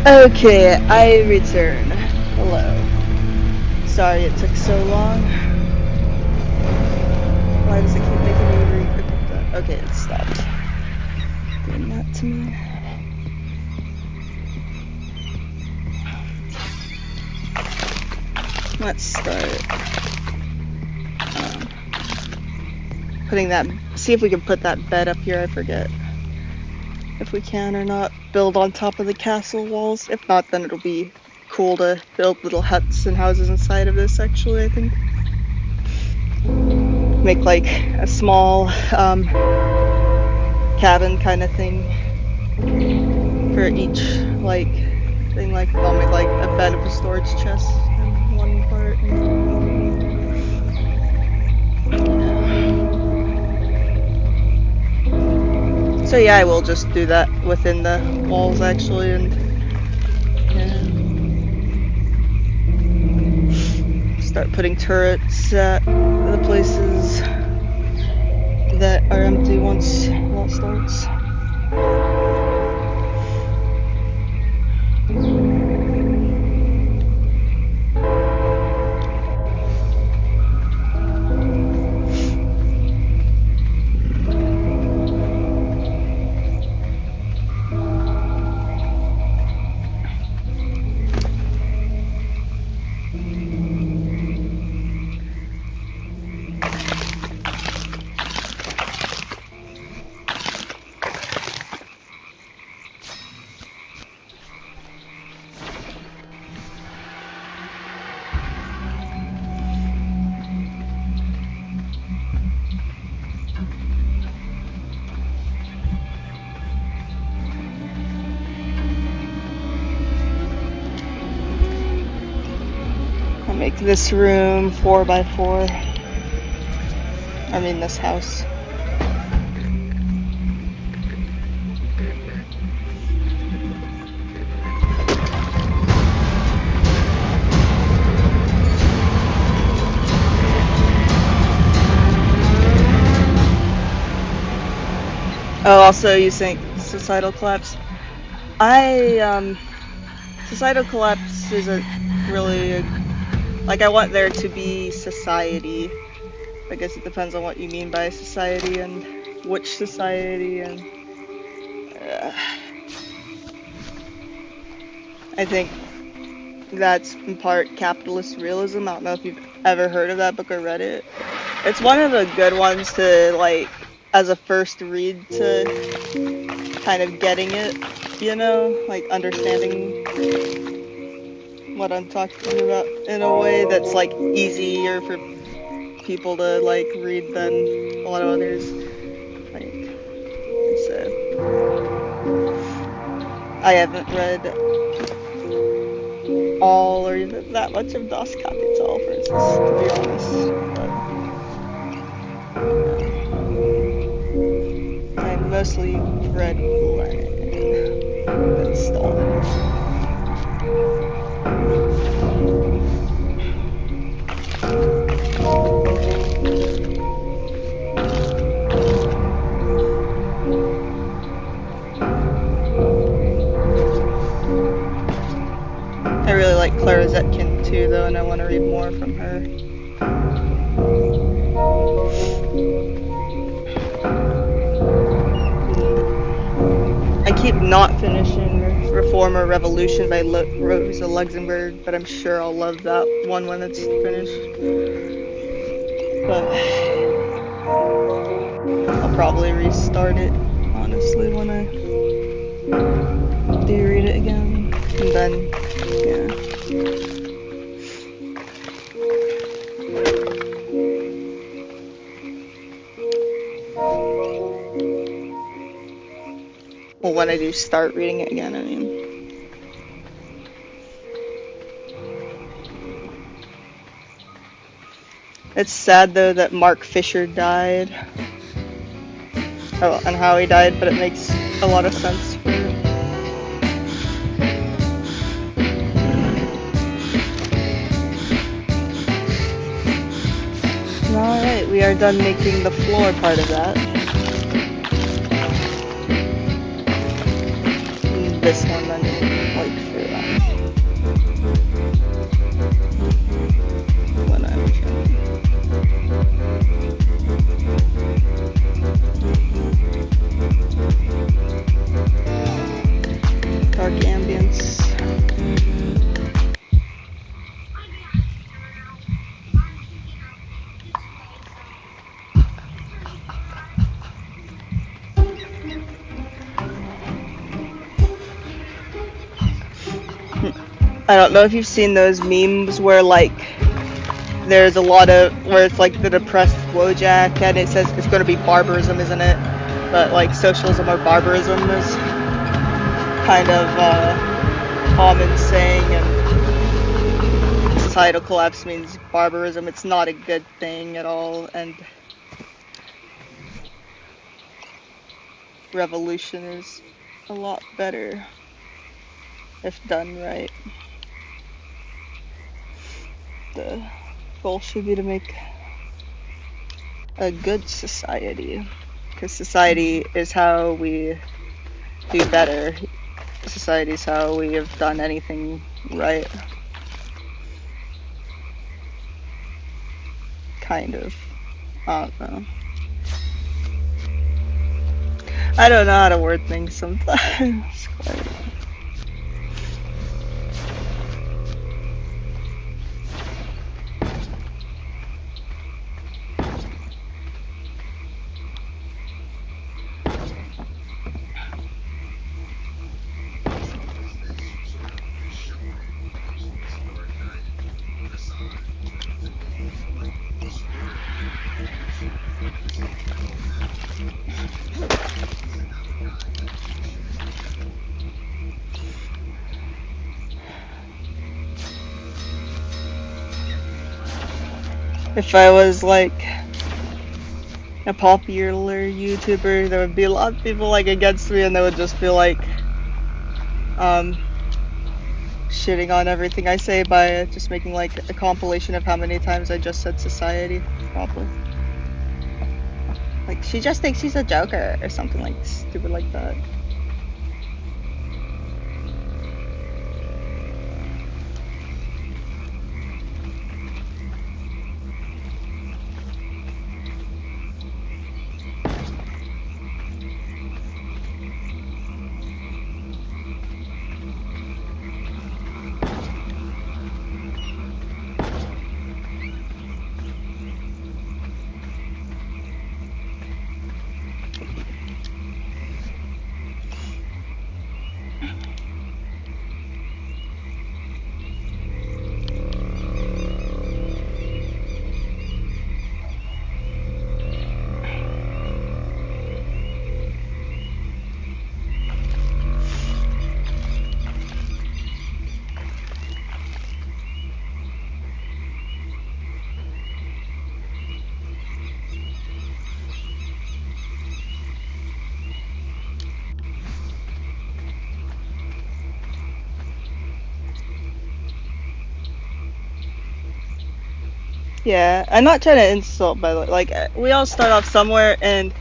A: Okay, I return. Hello. Sorry it took so long. Why does it keep making me re-equip that? Okay, it stopped doing that to me. Let's start putting that, see if we can put that bed up here. I forget if we can or not. Build on top of the castle walls. If not, then it'll be cool to build little huts and houses inside of this, actually, I think. Make like a small cabin kind of thing for each like thing. Like I'll make like a bed with a storage chest in one part. So yeah, I will just do that within the walls actually, and yeah, start putting turrets at the places that are empty once that starts. I'll make this room 4x4. I mean this house. Oh, also you think societal collapse? Societal collapse isn't really like, I want there to be society. I guess it depends on what you mean by society and which society, and I think that's in part capitalist realism. I don't know if you've ever heard of that book or read it. It's one of the good ones to like as a first read to kind of getting it, you know, like understanding what I'm talking about in a way that's like easier for people to like read than a lot of others. Like, so I haven't read all or even that much of Das Kapital, for instance, to be honest. But I mostly read Lenin and Stalin. I really like Clara Zetkin too, though, and I want to read more from her. I keep not finishing Reform or Revolution by Rosa Luxemburg, but I'm sure I'll love that one when it's finished. But I'll probably restart it, honestly, when I do read it again. And then, yeah. Well, when I do start reading it again, I mean. It's sad, though, that Mark Fisher died. Oh, and how he died, but it makes a lot of sense for it. Alright, we are done making the floor part of that. And this one then, like, for I don't know if you've seen those memes where like there's a lot of where it's like the depressed Wojak and it says it's going to be barbarism, isn't it? But like socialism or barbarism is kind of common saying, and societal collapse means barbarism. It's not a good thing at all, and revolution is a lot better if done right. The goal should be to make a good society, because society is how we do better. Society is how we have done anything right. Kind of. I don't know. I don't know how to word things sometimes. If I was like a popular YouTuber, there would be a lot of people like against me, and they would just be like shitting on everything I say by just making like a compilation of how many times I just said society, probably. Like, she just thinks she's a joker or something like stupid like that. Yeah, I'm not trying to insult, by the way. Like, we all start off somewhere, and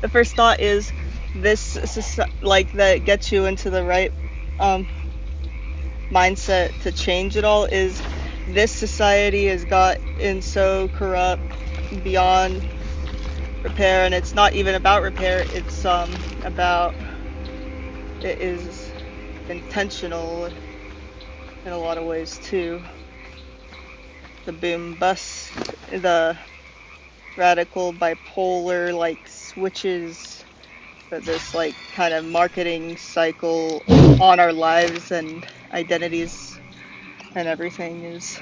A: the first thought is this, like, that gets you into the right mindset to change it all is this society has gotten so corrupt beyond repair, and it's not even about repair, it's about, it is intentional in a lot of ways too. The boom bust, the radical bipolar like switches, that this like kind of marketing cycle on our lives and identities and everything is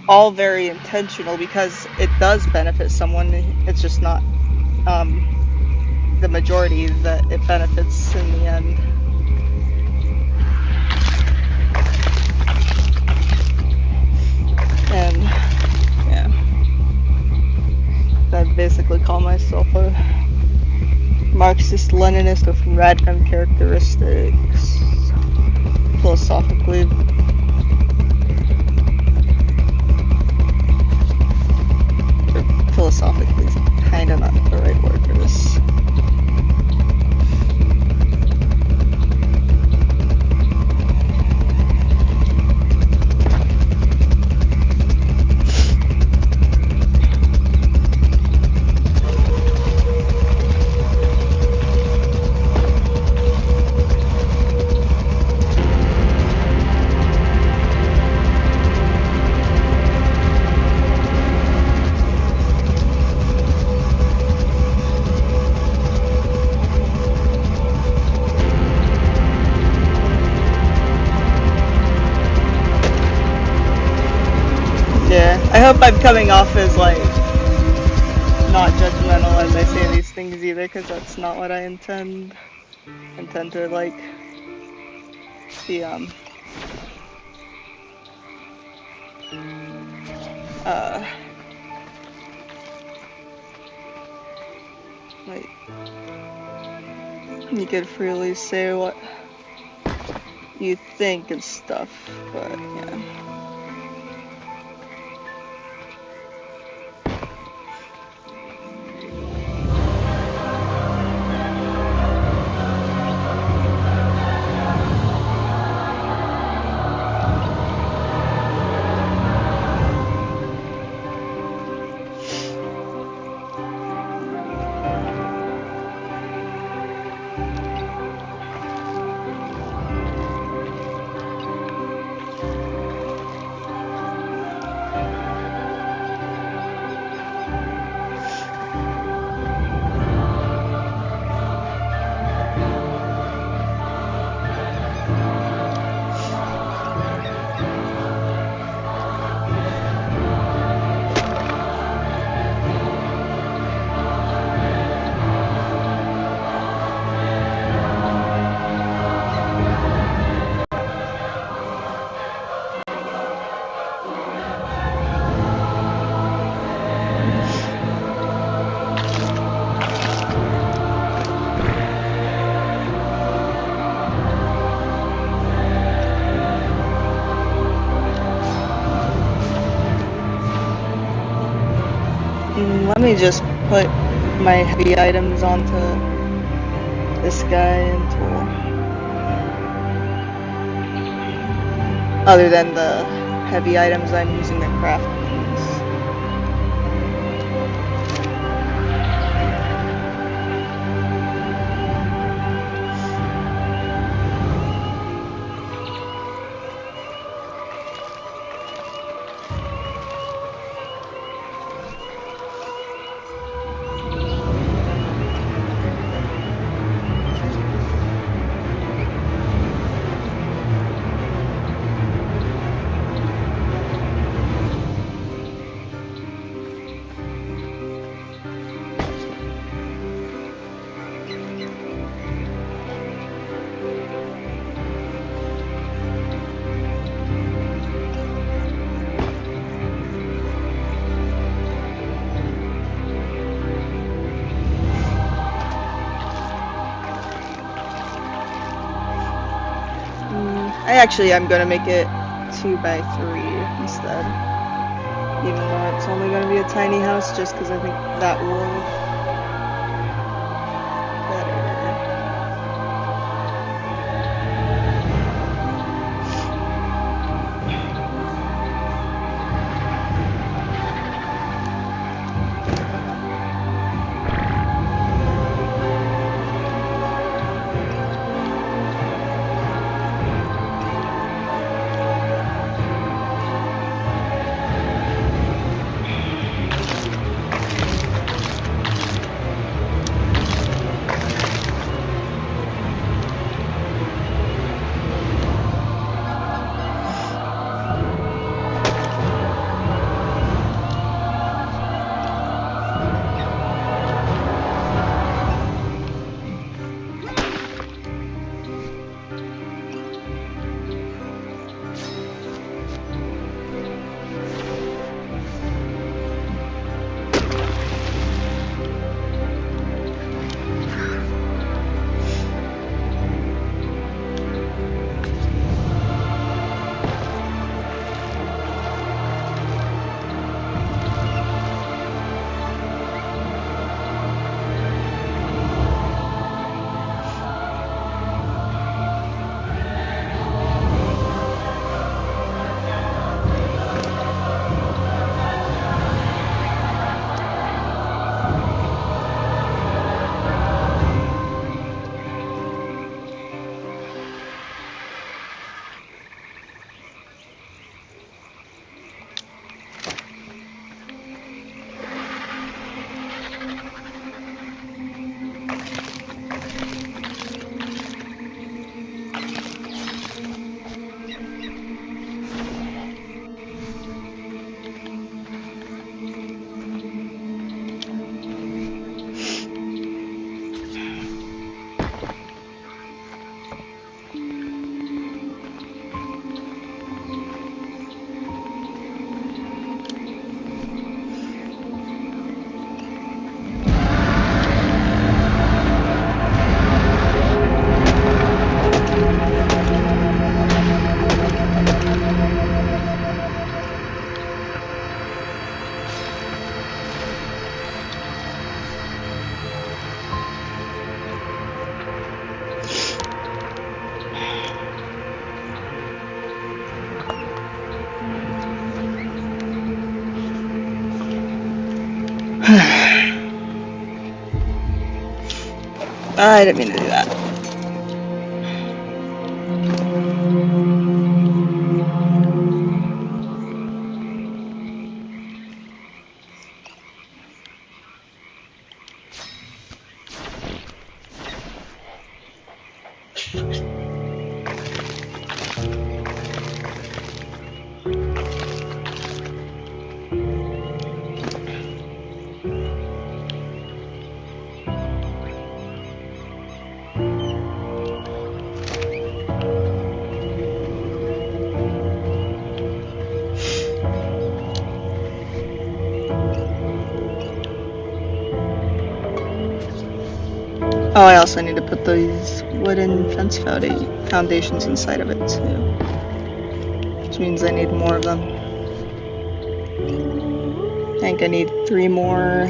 A: all very intentional because it does benefit someone. It's just not the majority that it benefits in the end. And yeah, I basically call myself a Marxist-Leninist with random characteristics, philosophically. Or philosophically is kind of not the right word for this. hope I'm coming off as like not judgmental as I say these things either, because that's not what I intend. I intend to like be like you could freely say what you think and stuff, but yeah. Let me just put my heavy items onto this guy until, other than the heavy items I'm using to craft these. I'm gonna make it 2x3 instead, even though it's only gonna be a tiny house, just because I think that will I didn't mean to do that. Oh, I also need to put these wooden fence foundations inside of it too. Which means I need more of them. I think I need 3 more.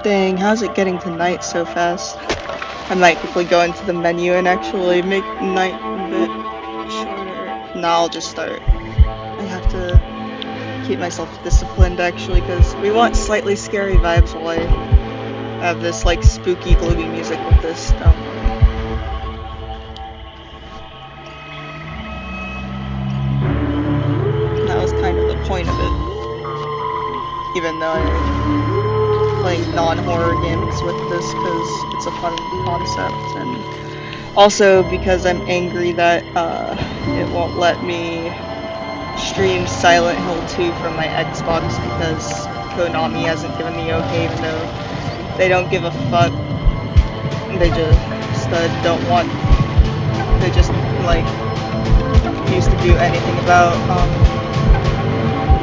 A: Dang, how's it getting to night so fast? I might quickly go into the menu and actually make night a bit shorter. No, I'll just start. I have to keep myself disciplined actually, because we want slightly scary vibes while I have this like spooky gloomy music with this stuff. That was kind of the point of it. Even though I'm playing non-horror games with this because it's a fun concept, and also because I'm angry that it won't let me stream Silent Hill 2 from my Xbox because Konami hasn't given the okay, even though they don't give a fuck. They just don't want. They just like refuse to do anything about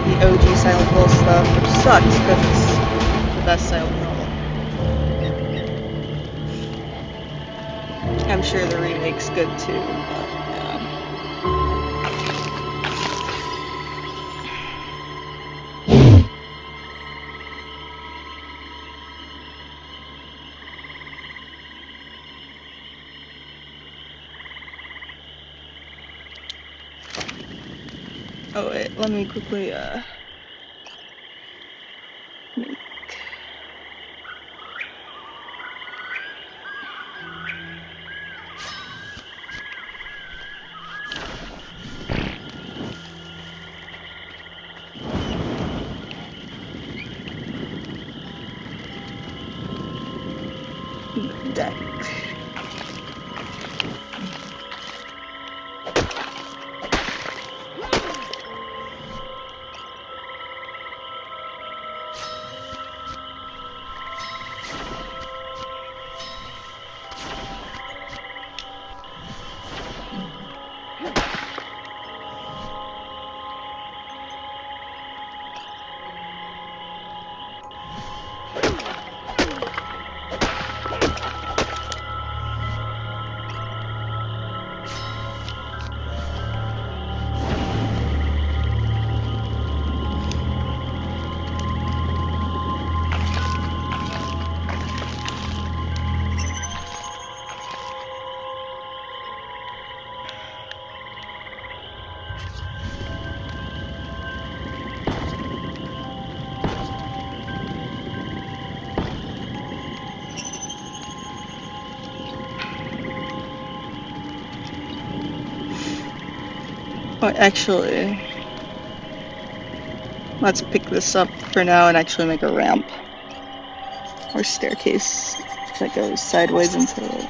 A: the OG Silent Hill stuff, which sucks because it's the best Silent Hill. I'm sure the remake's good too, but yeah. Oh wait, let me quickly make deck. Oh, actually, let's pick this up for now and actually make a ramp or staircase that goes sideways into it.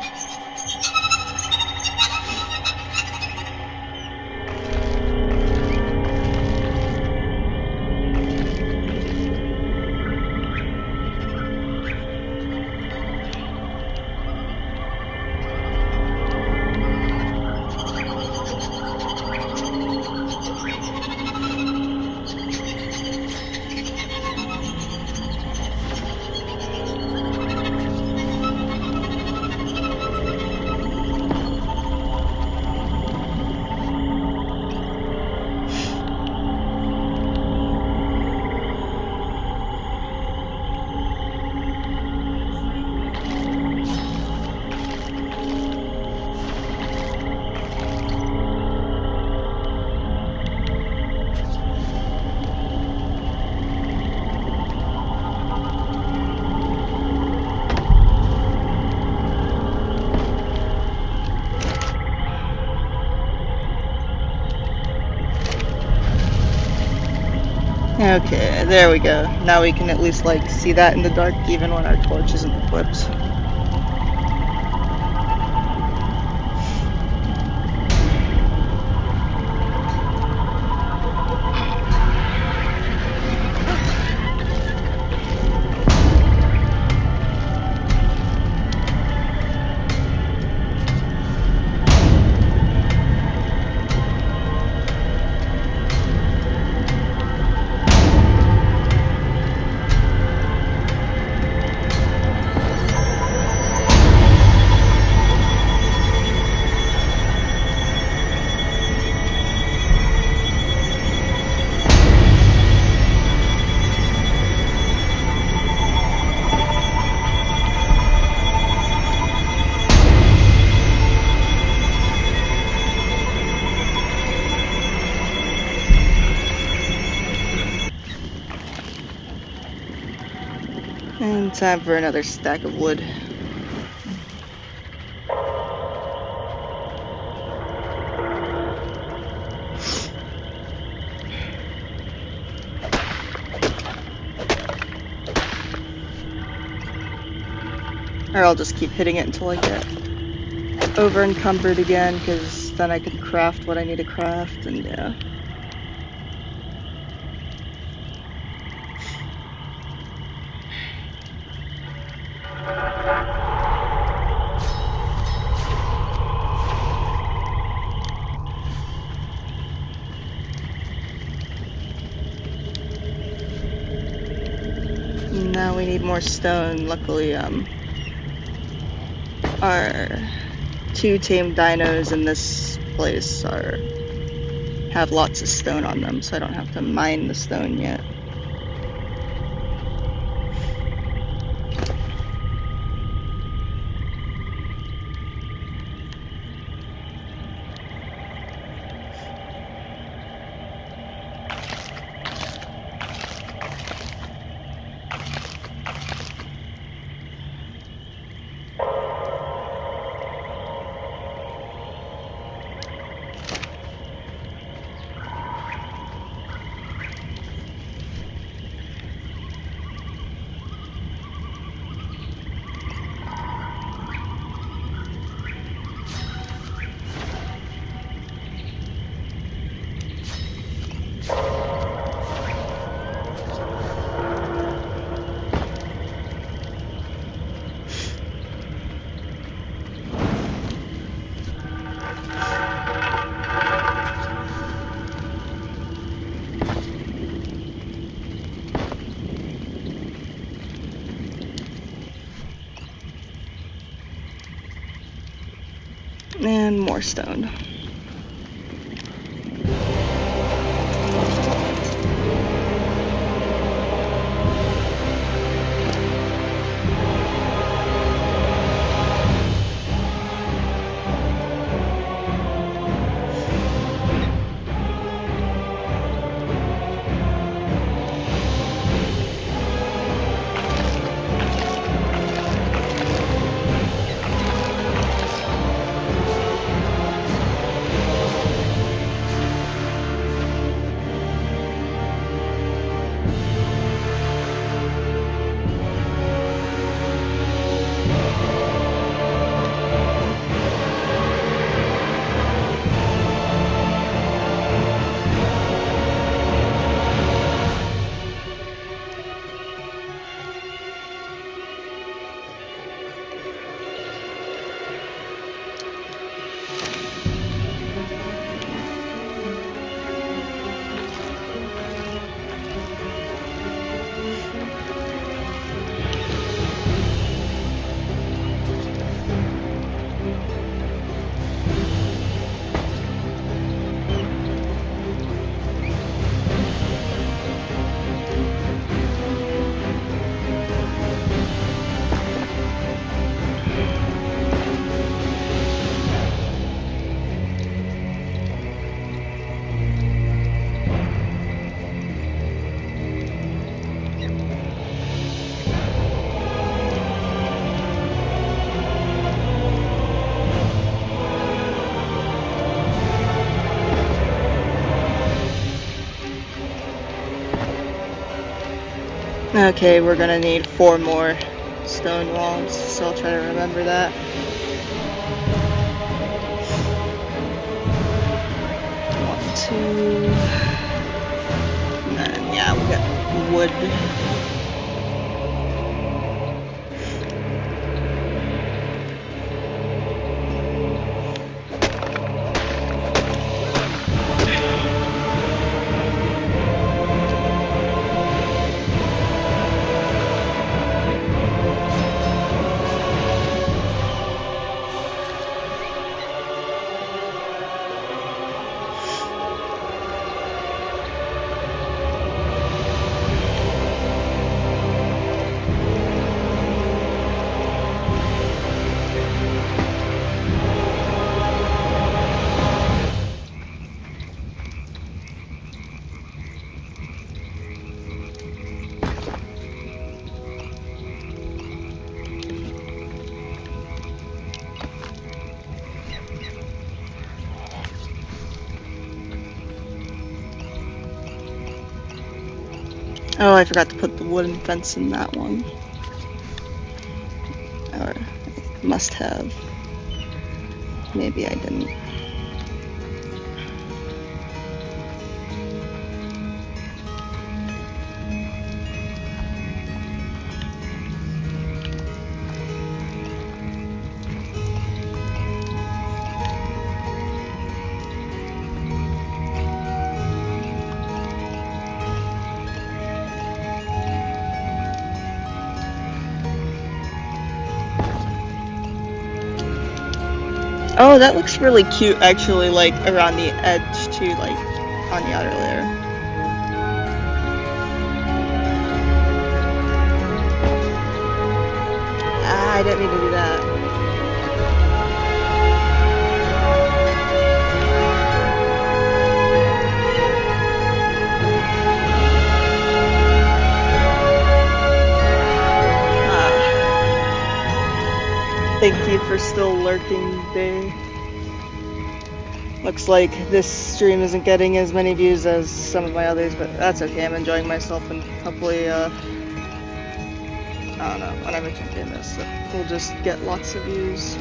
A: Okay, there we go. Now we can at least like see that in the dark even when our torch isn't equipped. And time for another stack of wood. Or I'll just keep hitting it until I get over encumbered again, because then I can craft what I need to craft, and yeah. Now we need more stone. Luckily, our 2 tamed dinos in this place have lots of stone on them, so I don't have to mine the stone yet. And more stone. Okay, we're gonna need 4 more stone walls, so I'll try to remember that. One, two, and then yeah, we'll get wood. Oh, I forgot to put the wooden fence in that one. Or must have. Maybe I didn't. Oh, that looks really cute actually, like around the edge too, like on the outer layer. Ah, I didn't mean to do that. Thank you for still lurking, Bay. Looks like this stream isn't getting as many views as some of my others, but that's okay. I'm enjoying myself, and hopefully, I don't know, whenever I keep doing this, we'll just get lots of views.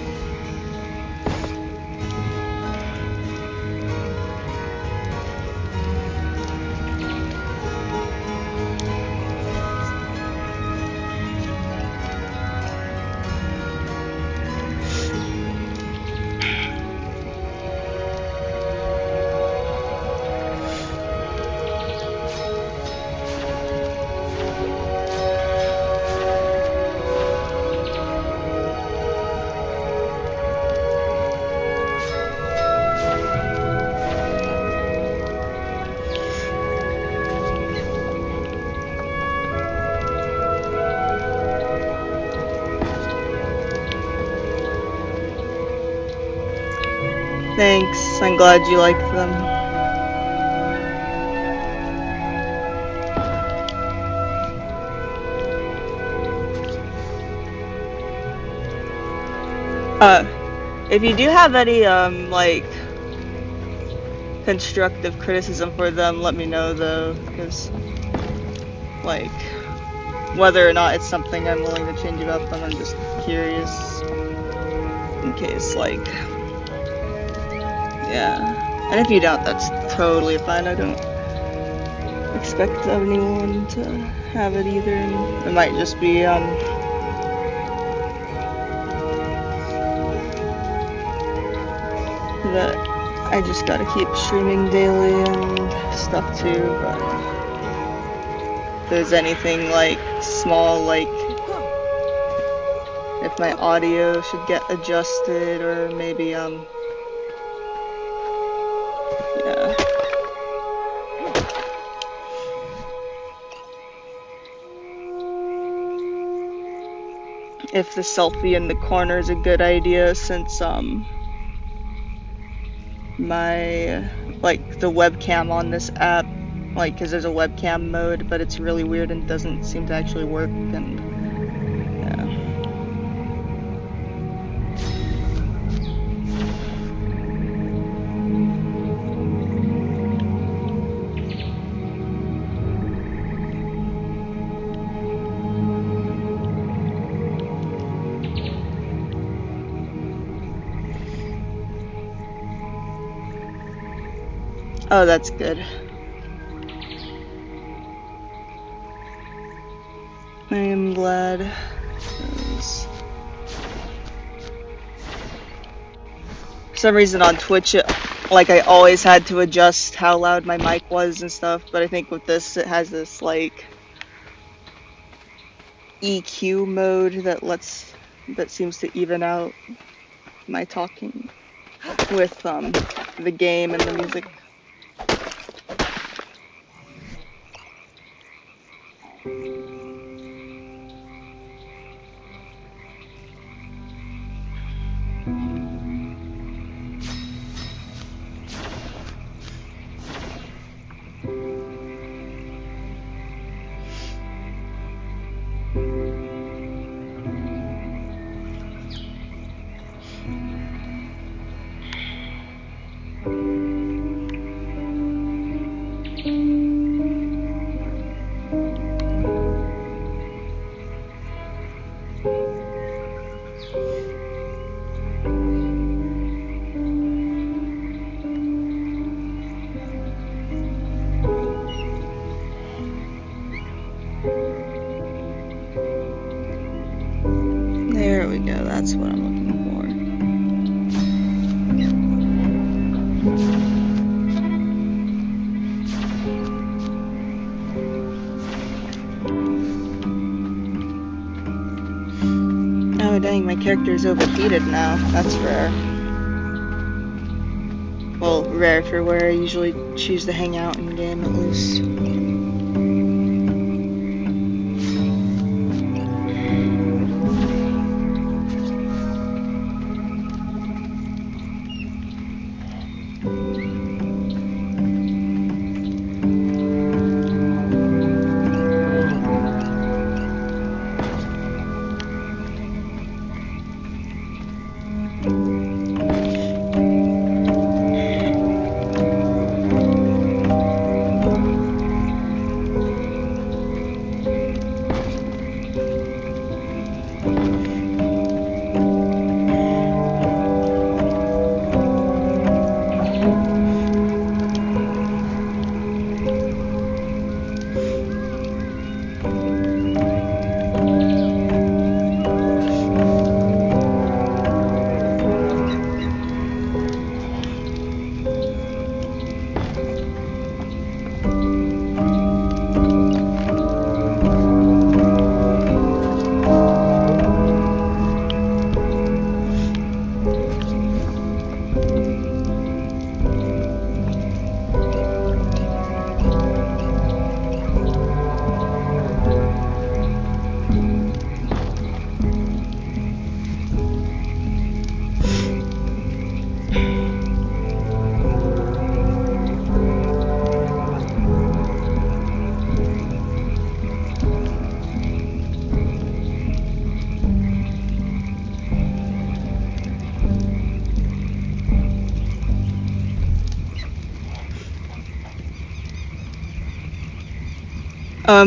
A: Thanks, I'm glad you like them. If you do have any, like, constructive criticism for them, let me know though, because, like, whether or not it's something I'm willing to change about them, I'm just curious, in case, like, yeah. And if you don't, that's totally fine. I don't expect anyone to have it either. It might just be, that I just gotta keep streaming daily and stuff too, but if there's anything, like, small, like, if my audio should get adjusted, or maybe, yeah. If the selfie in the corner is a good idea, since, my, like, the webcam on this app, like, because there's a webcam mode, but it's really weird and doesn't seem to actually work, and yeah. Oh, that's good. I am glad. 'Cause for some reason on Twitch, like I always had to adjust how loud my mic was and stuff, but I think with this it has this like EQ mode that seems to even out my talking with the game and the music. There we go, that's what I'm looking for. Oh dang, my character's overheated now. That's rare. Well, rare for where I usually choose to hang out in game at least.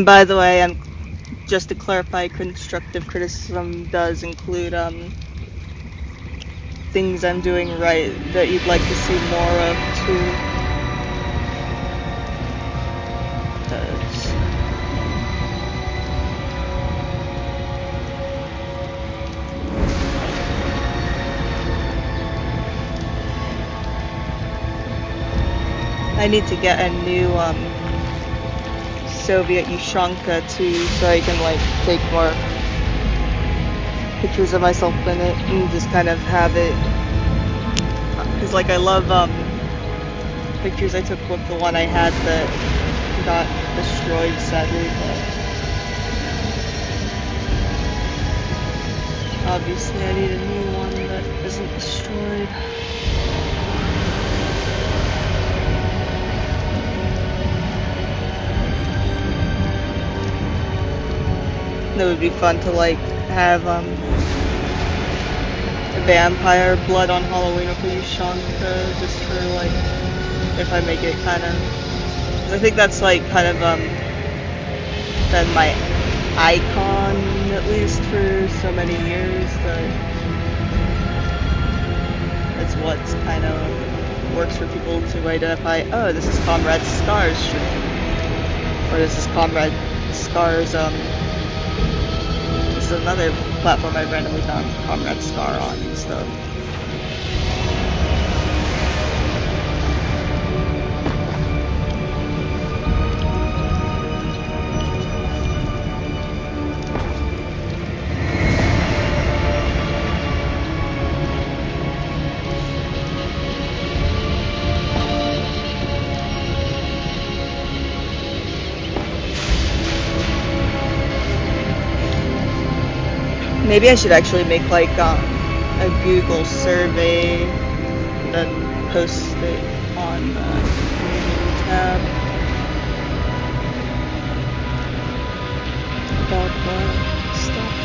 A: By the way, just to clarify, constructive criticism does include things I'm doing right that you'd like to see more of too. Does. I need to get a new Soviet Ushanka too, so I can like take more pictures of myself in it and just kind of have it, because like I love pictures I took with the one I had that got destroyed sadly, but obviously I need a new one that isn't destroyed. It would be fun to like have vampire blood on Halloween with Ushanka, just for like, if I make it kind of, I think that's like kind of been my icon at least for so many years, that it's what's kind of works for people to identify, oh, this is Comrade Scar's stream. Or this is Comrade Scar's, this is another platform I randomly found Comrade Scar on and stuff. Maybe I should actually make like a Google survey and then post it on the community tab about stuff.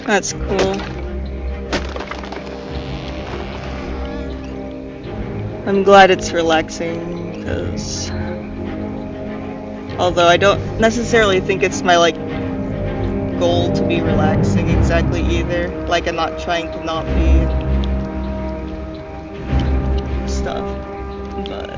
A: That's cool. I'm glad it's relaxing, because although I don't necessarily think it's my like goal to be relaxing exactly either. Like I'm not trying to not be stuff, but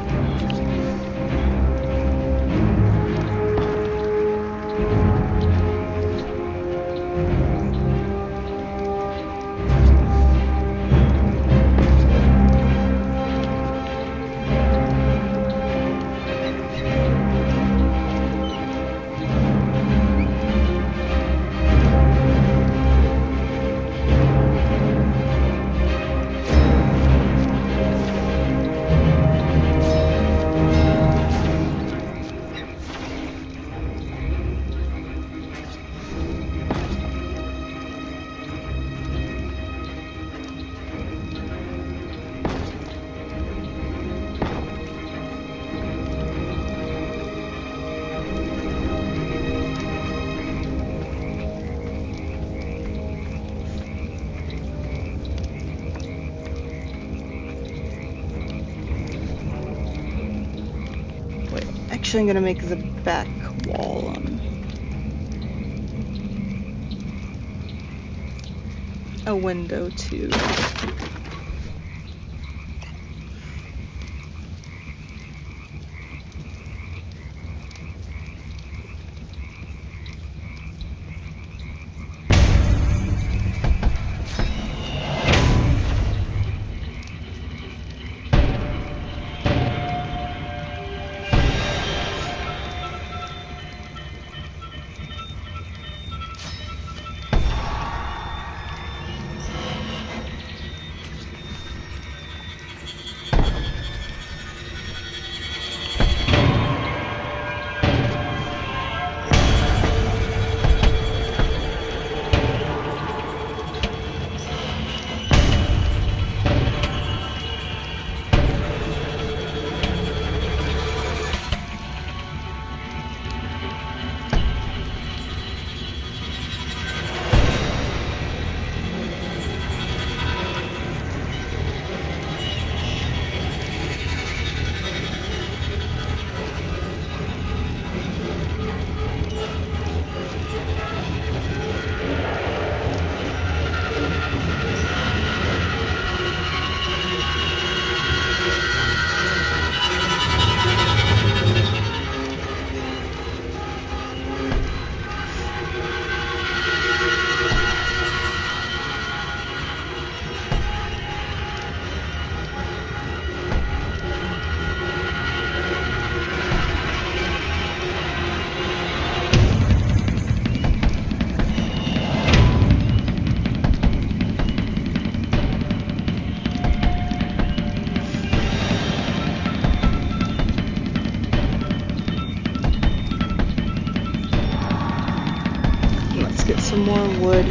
A: actually I'm gonna make the back wall a window too. Let's get some more wood.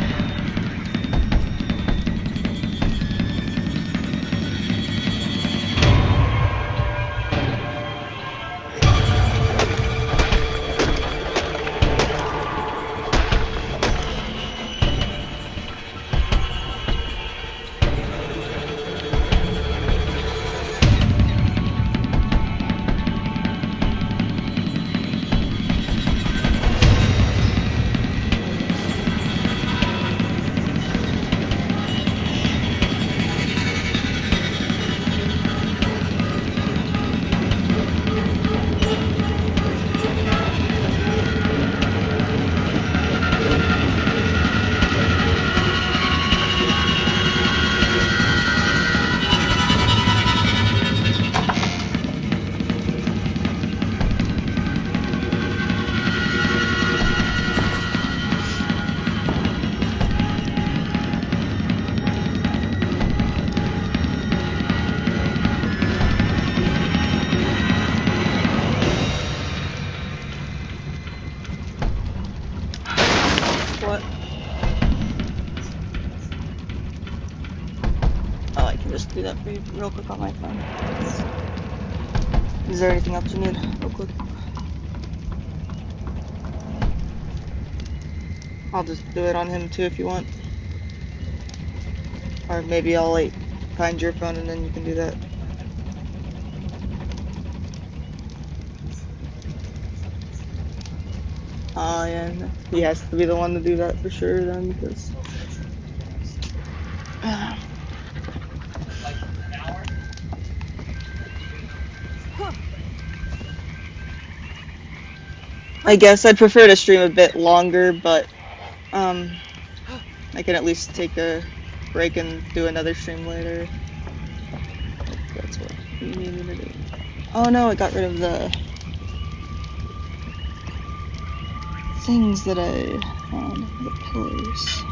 A: real quick on my phone. Is there anything else you need? Real quick. I'll just do it on him too if you want. Or maybe I'll like find your phone and then you can do that. Oh yeah, he has to be the one to do that for sure then because. I guess I'd prefer to stream a bit longer, but I can at least take a break and do another stream later. If that's what you need me to do. Oh no, I got rid of the things that I the pillars.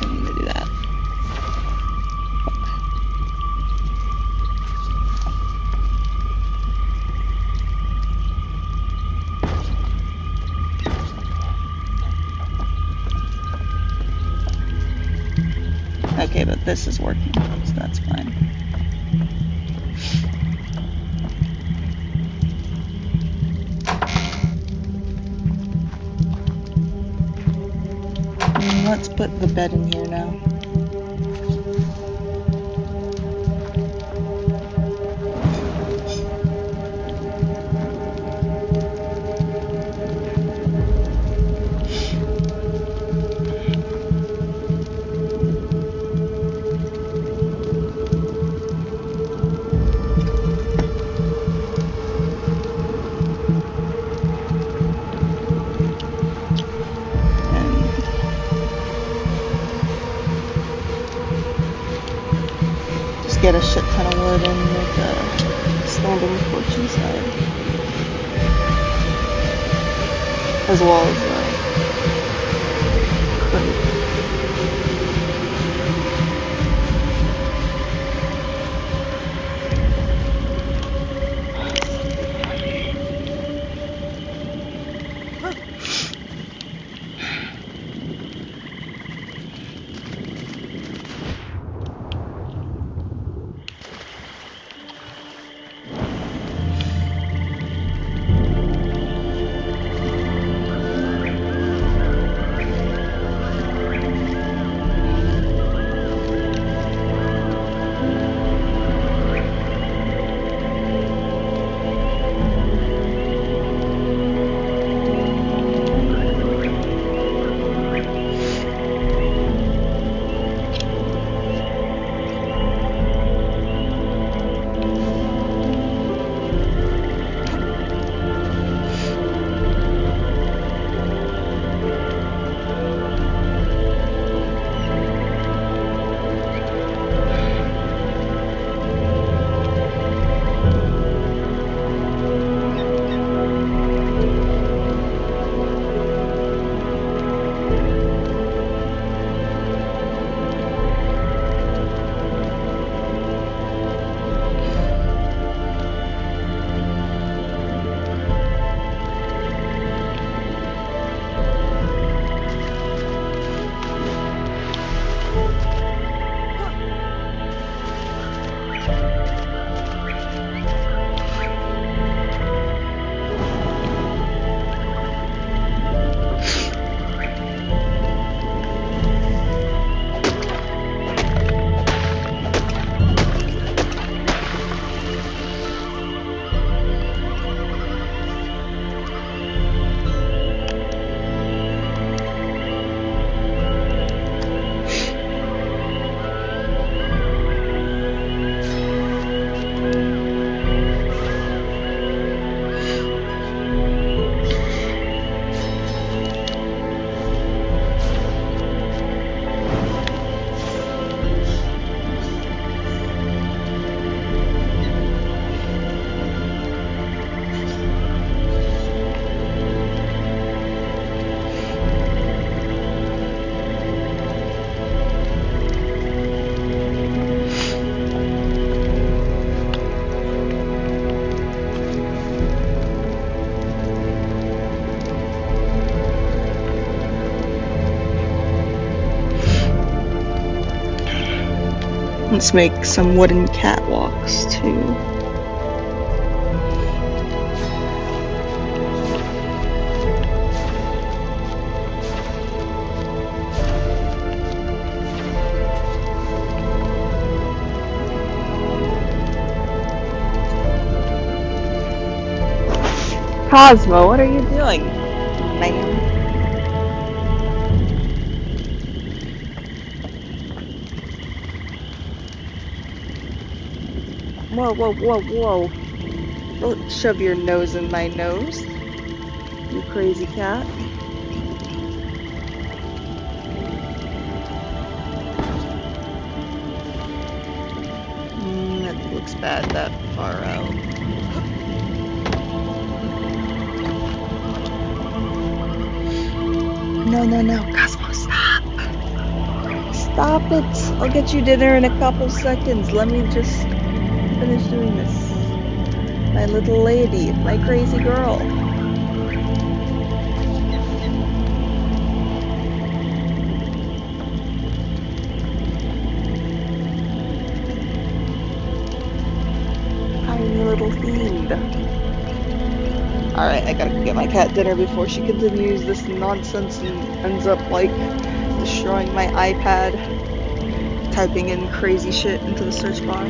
A: I need to do that. Okay, but this is working, so that's fine. Let's put the bed in here now. Get a shit ton of wood and make a standing porch inside, as well as Let's make some wooden catwalks too. Cosmo, what are you doing, ma'am? Whoa, whoa, whoa, whoa. Don't shove your nose in my nose, you crazy cat. That looks bad that far out. No, no, no. Cosmo, stop. Stop it. I'll get you dinner in a couple seconds. Let me just finish doing this. My little lady, my crazy girl. Tiny little fiend. Alright, I gotta get my cat dinner before she continues this nonsense and ends up, like, destroying my iPad, typing in crazy shit into the search bar.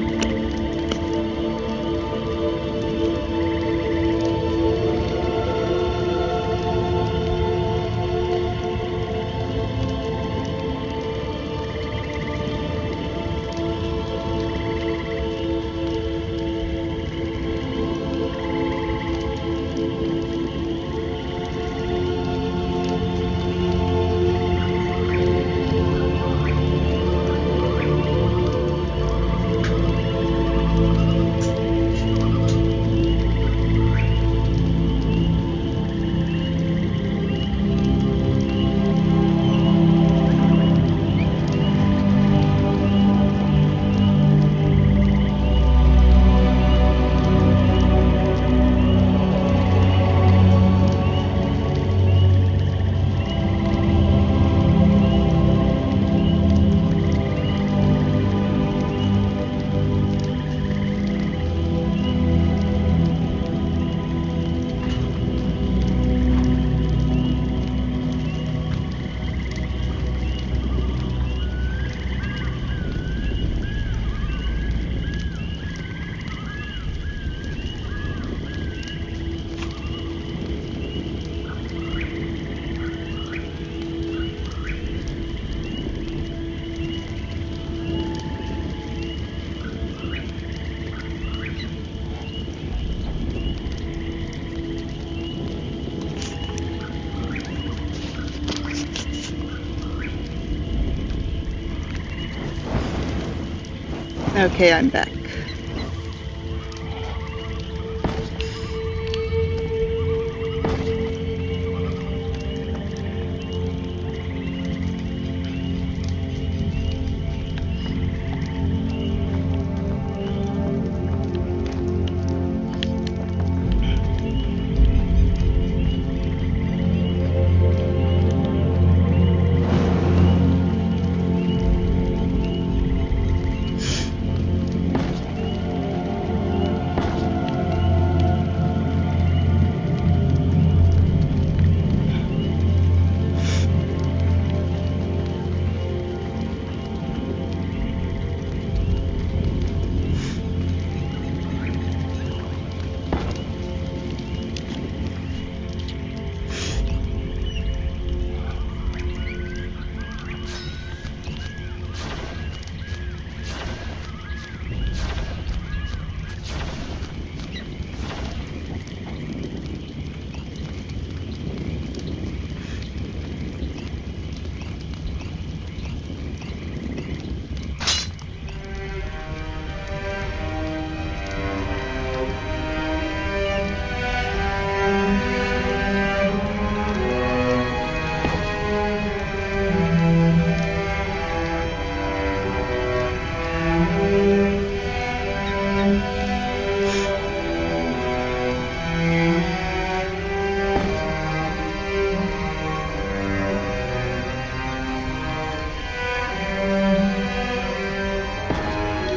A: Okay, I'm back.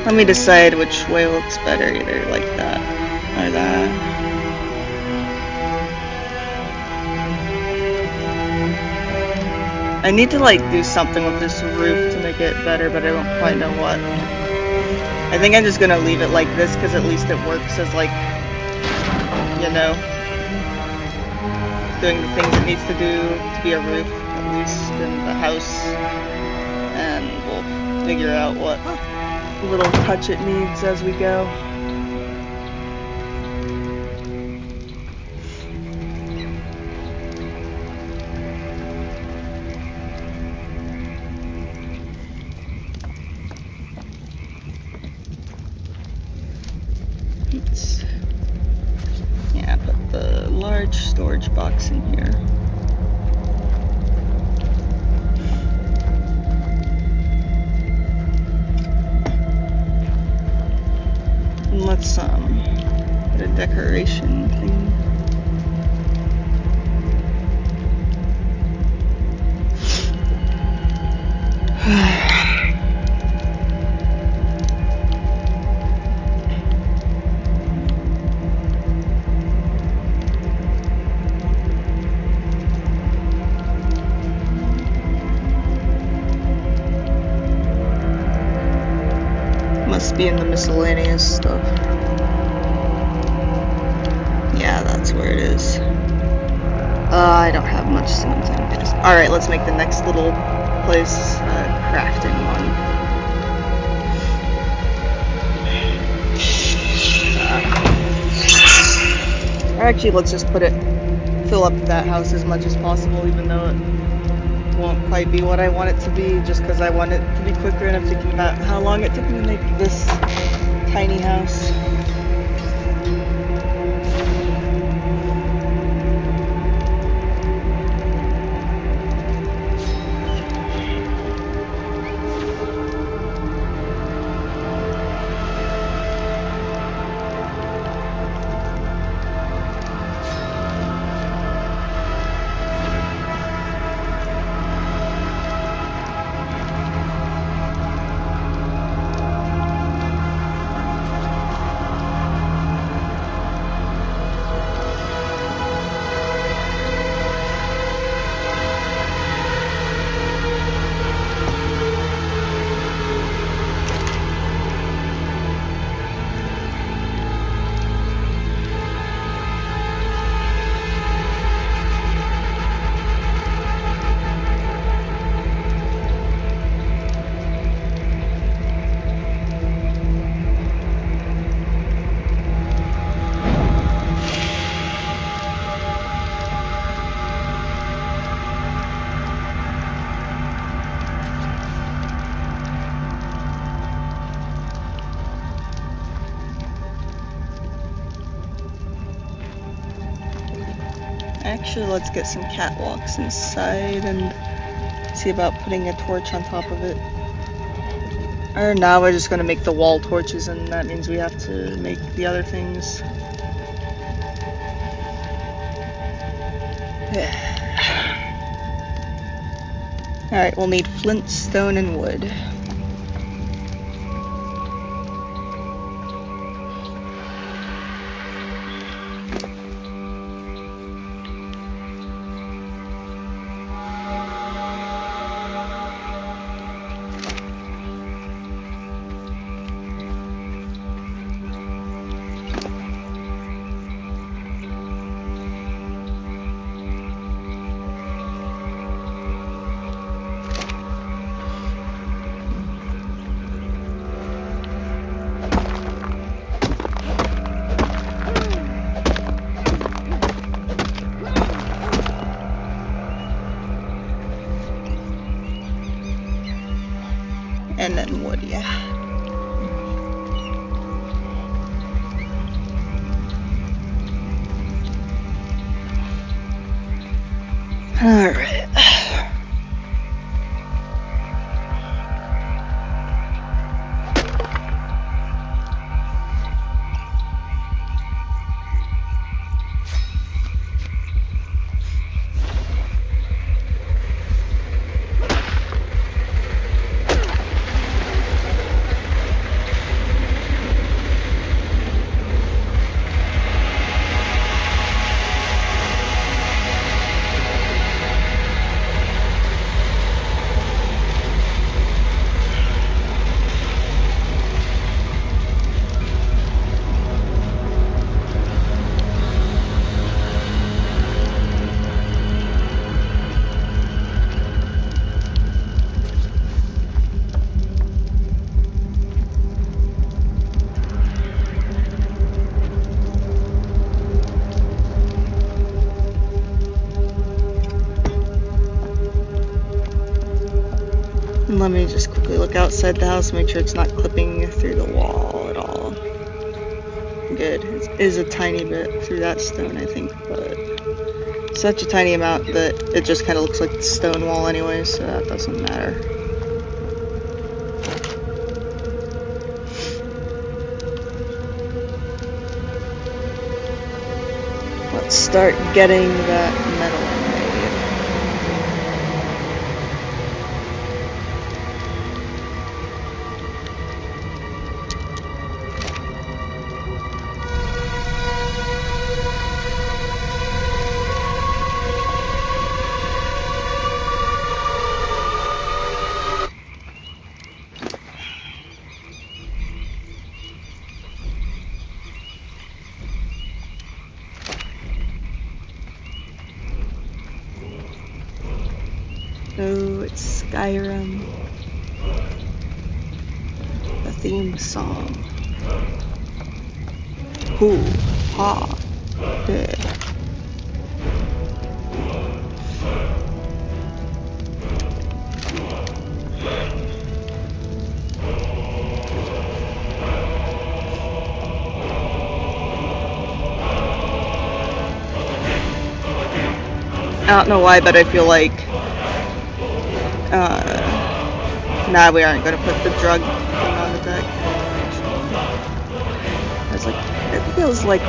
A: Let me decide which way looks better, either like that or that. I need to like do something with this roof to make it better, but I don't quite know what. I think I'm just gonna leave it like this because at least it works as like, you know, doing the things it needs to do to be a roof, at least in the house. And we'll figure out what little touch it needs as we go. Yeah, put the large storage box in here. And let's put a decoration thing. Must be in the miscellaneous stuff. Yeah, that's where it is. I don't have much cementing. Alright, let's make the next little place crafting one. Actually, let's just fill up that house as much as possible, even though it won't quite be what I want it to be, just because I want it to be quicker, and I'm thinking about how long it took me to make this tiny house. Actually, let's get some catwalks inside and see about putting a torch on top of it. Or now we're just gonna make the wall torches, and that means we have to make the other things. Alright, we'll need flint, stone, and wood. And then wood, yeah. Alright. Let me just quickly look outside the house, make sure it's not clipping through the wall at all. Good. It is a tiny bit through that stone, I think, but such a tiny amount that it just kind of looks like the stone wall anyway, so that doesn't matter. Let's start getting that metal made. Oh, it's Skyrim. The theme song. Hoo, ha, yeah. I don't know why, but I feel like nah, we aren't gonna put the drug thing on the deck. It's like, it feels like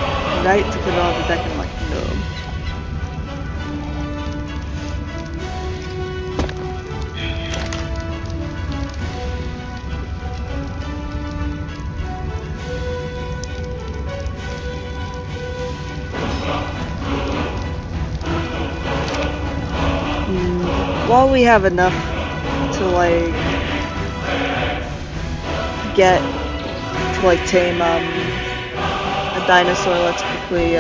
A: right to put it on the deck, and I'm like, no. While we have enough to like get to like tame a dinosaur, let's quickly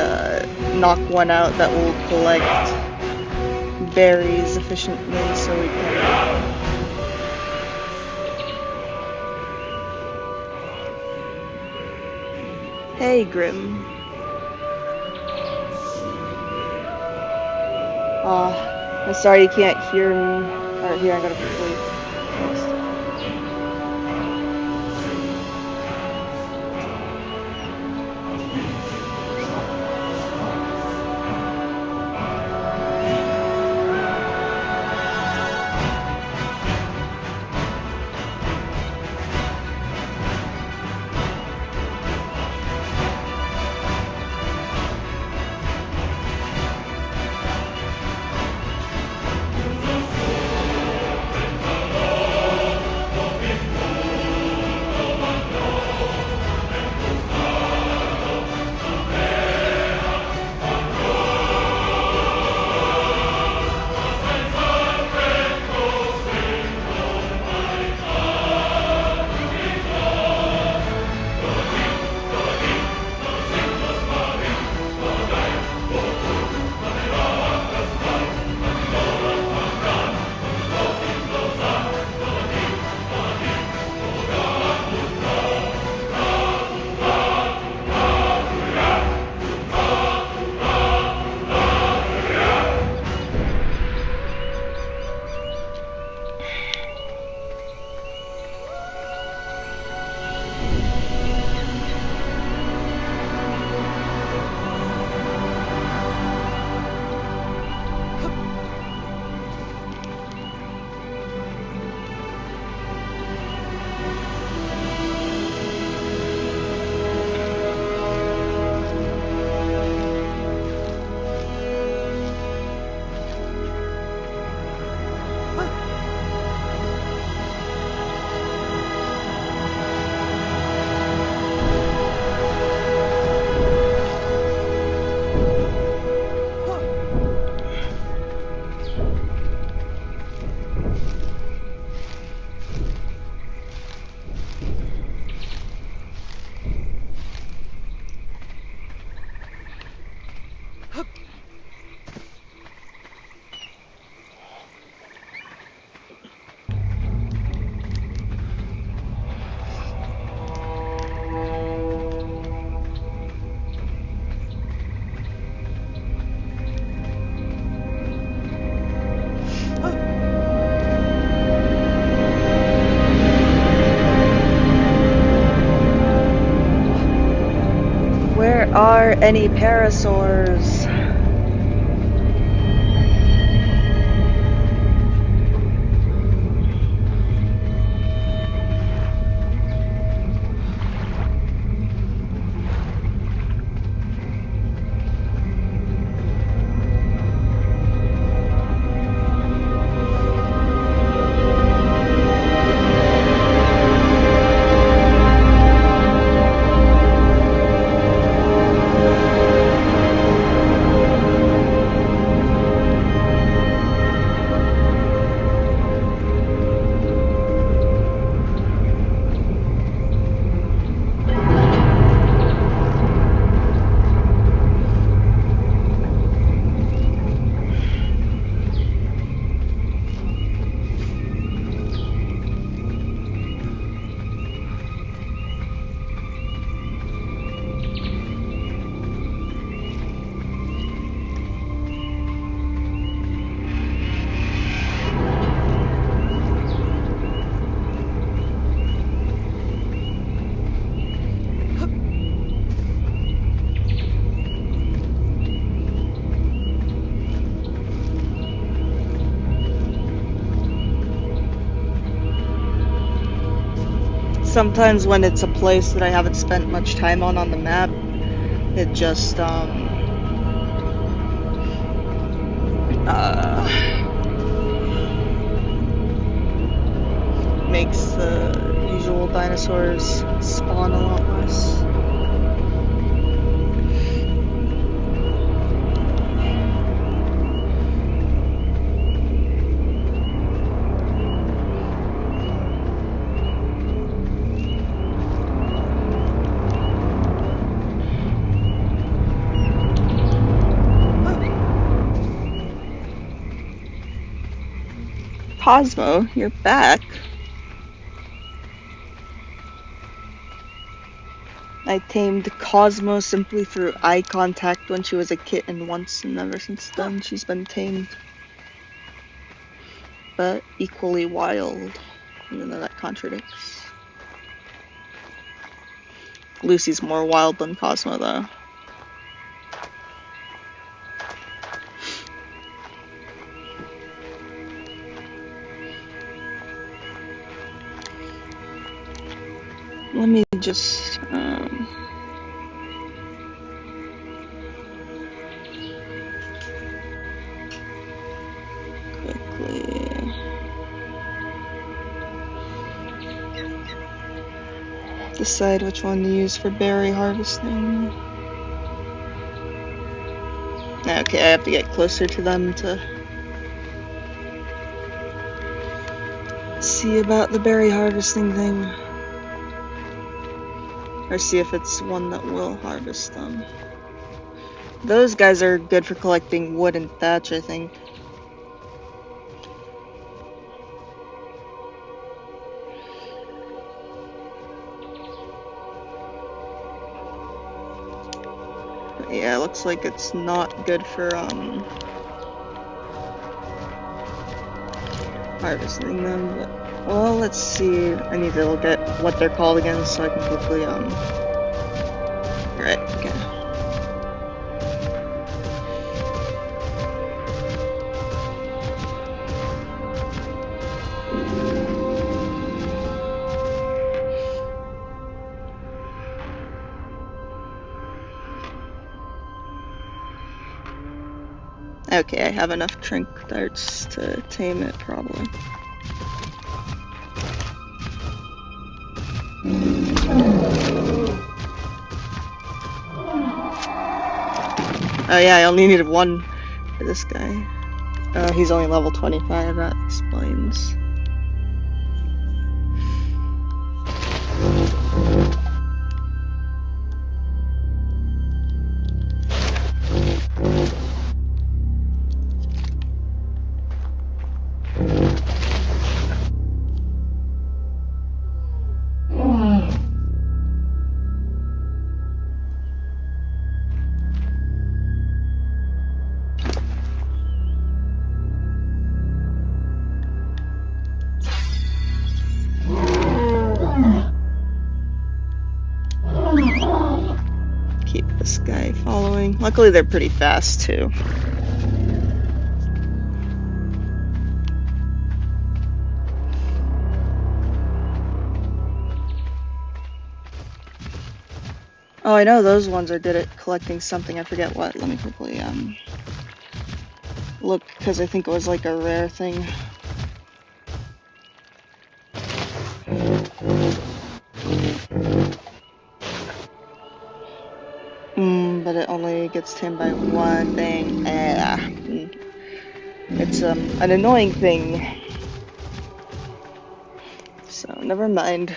A: knock one out that will collect berries efficiently so we can Hey Grim. I'm sorry you can't hear me. Alright, here, I'm gonna quickly. are any parasaurs? Sometimes when it's a place that I haven't spent much time on the map, it just makes the usual dinosaurs spawn a lot less. Cosmo, you're back. I tamed Cosmo simply through eye contact when she was a kitten once, and ever since then she's been tamed. But equally wild, even though that contradicts. Lucy's more wild than Cosmo, though. Let me just, quickly... decide which one to use for berry harvesting. Okay, I have to get closer to them to see about the berry harvesting thing. Or see if it's one that will harvest them. Those guys are good for collecting wood and thatch, I think. But yeah, it looks like it's not good for harvesting them, but well, let's see. I need to look at what they're called again so I can quickly right, okay. Okay, I have enough trink darts to tame it, probably. Oh yeah, I only needed one for this guy. He's only level 25, that explains. guy following. Luckily, they're pretty fast too. Oh, I know those ones are good at collecting something. I forget what. Let me quickly look, because I think it was like a rare thing. But it only gets tamed by one thing. It's an annoying thing. So never mind.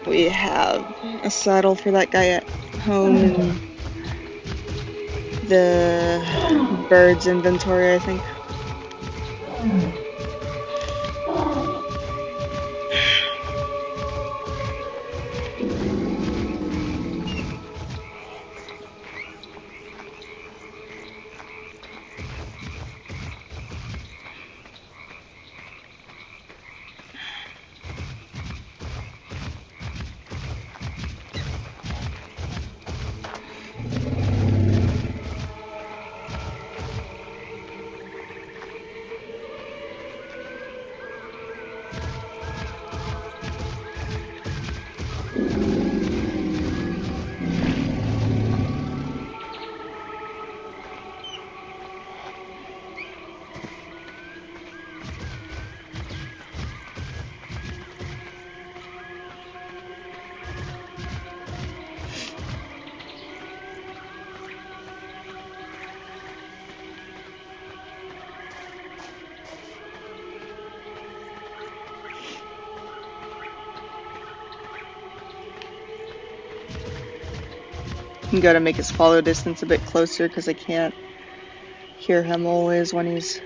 A: We have a saddle for that guy at home and the bird's inventory, I think. I'm gonna make his follow distance a bit closer because I can't hear him always when he's...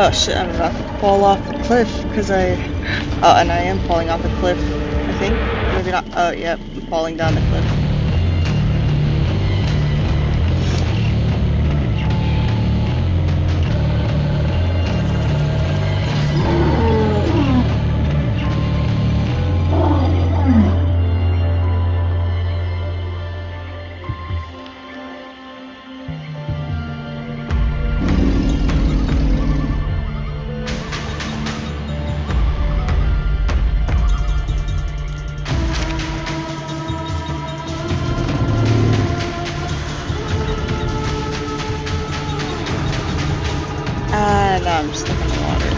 A: Oh shit, I'm about to fall off the cliff because oh, and I am falling off a cliff, I think. Maybe not. Oh, yeah, I'm falling down the cliff. And now I'm stuck in the water.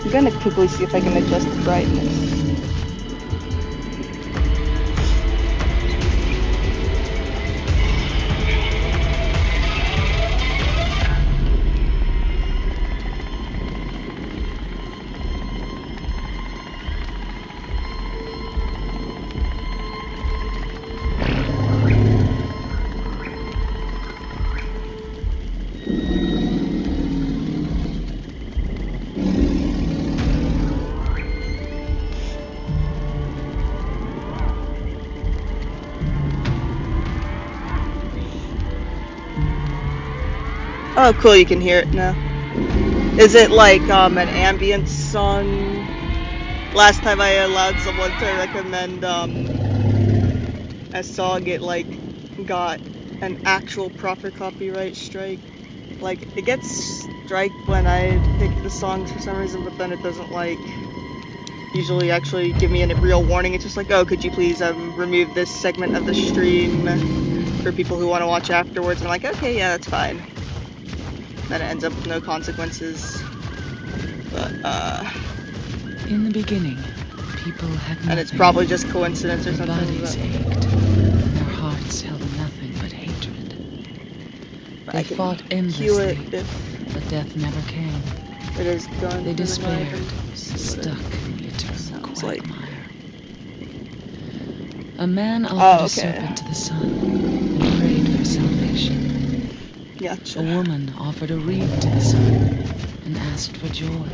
A: I'm gonna quickly see if I can adjust the brightness. Oh, cool, you can hear it now. Is it like an ambient song? Last time I allowed someone to recommend a song, it got an actual proper copyright strike. Like, it gets striked when I pick the songs for some reason, but then it doesn't usually actually give me a real warning. It's just like, oh, could you please remove this segment of the stream for people who want to watch afterwards? And I'm like, okay, yeah, that's fine. Then it ends up with no consequences. But,
B: in the beginning, people had nothing.
A: And it's probably just coincidence or
B: their
A: something.
B: Bodies ached. Their hearts held nothing but hatred. They fought endlessly, but death never came.
A: It is done.
B: They despaired, stuck in the eternal quagmire. A man offered a serpent to the sun and prayed for salvation.
A: Gotcha.
B: A woman offered a reed to the sun and asked for joy.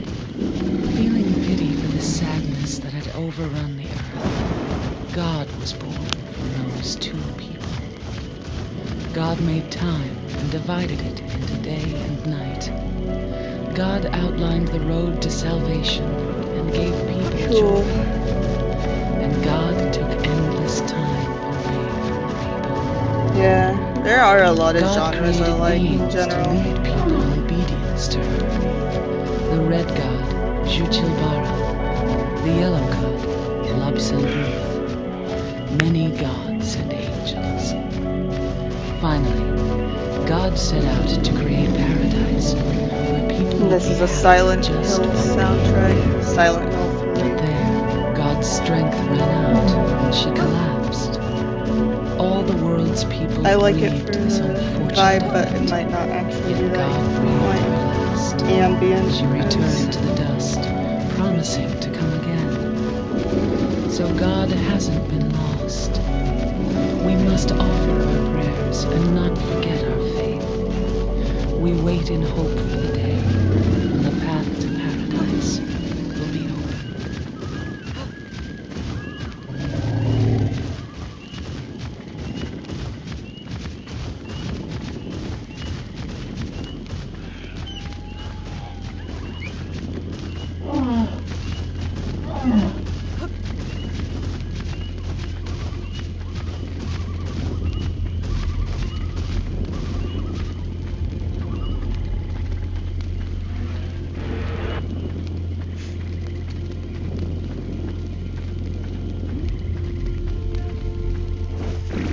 B: Feeling pity for the sadness that had overrun the earth, God was born from those two people. God made time and divided it into day and night. God outlined the road to salvation and gave people joy. And God took endless time away from people.
A: Yeah. There are a lot of genres I like in general.
B: To lead people in obedience to her. The red god, Juchilbara. The yellow god, Labsandrith. Many gods and angels. Finally, God set out to create paradise where people.
A: This is a Silent Hill soundtrack. Silent Hill 3.
B: But there, God's strength ran out and she collapsed. All the world's people.
A: I like it for the vibe, but it might not actually be that ambient.
B: She returned to the dust, promising to come again. So God hasn't been lost. We must offer our prayers and not forget our faith. We wait in hope for the day when the path to paradise will be open.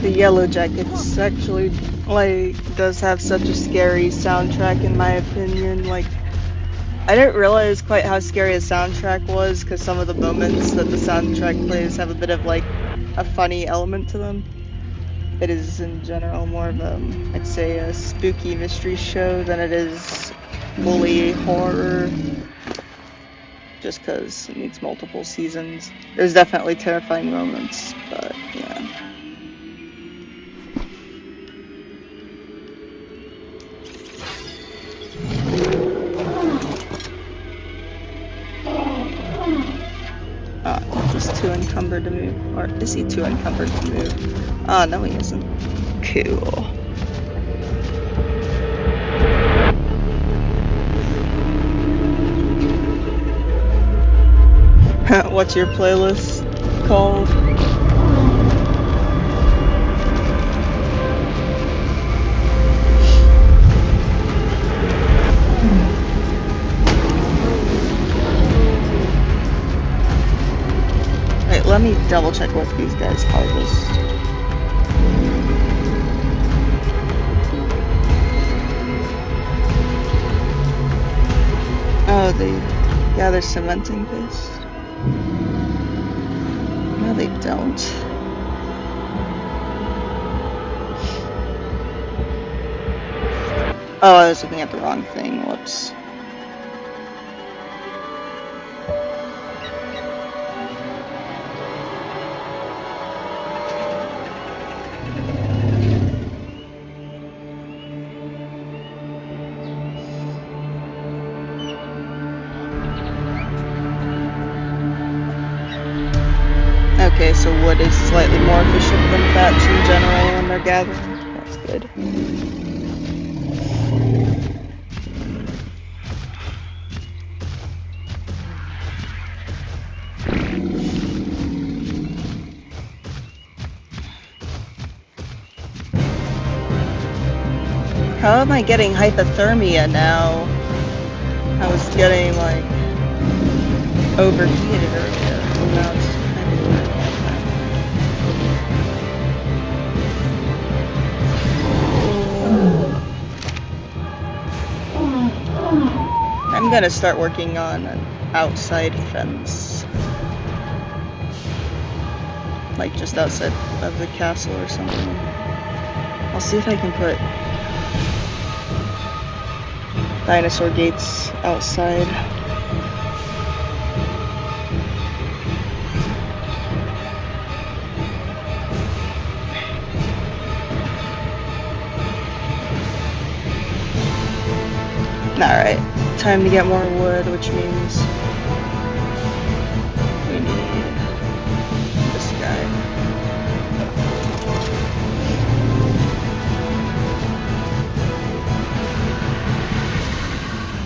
A: The Yellow Jackets actually does have such a scary soundtrack in my opinion. I didn't realize quite how scary the soundtrack was because some of the moments that the soundtrack plays have a bit of a funny element to them. it is in general more of I'd say a spooky mystery show than it is fully horror. Just because it needs multiple seasons. There's definitely terrifying moments, but yeah. He's too encumbered to move. Or is he too encumbered to move? Oh, no he isn't. Cool. What's your playlist called? Wait, let me double check what these guys harvest. Oh, they gather cementing paste. No, they don't. Oh, I was looking at the wrong thing. Whoops. Okay, so wood is slightly more efficient than thatch in general when they're gathering. That's good. How am I getting hypothermia now? I was getting like overheated earlier, and now it's kind of weird. I'm gonna start working on an outside fence. Like just outside of the castle or something. I'll see if I can put dinosaur gates outside. Alright, time to get more wood, which means we need this guy.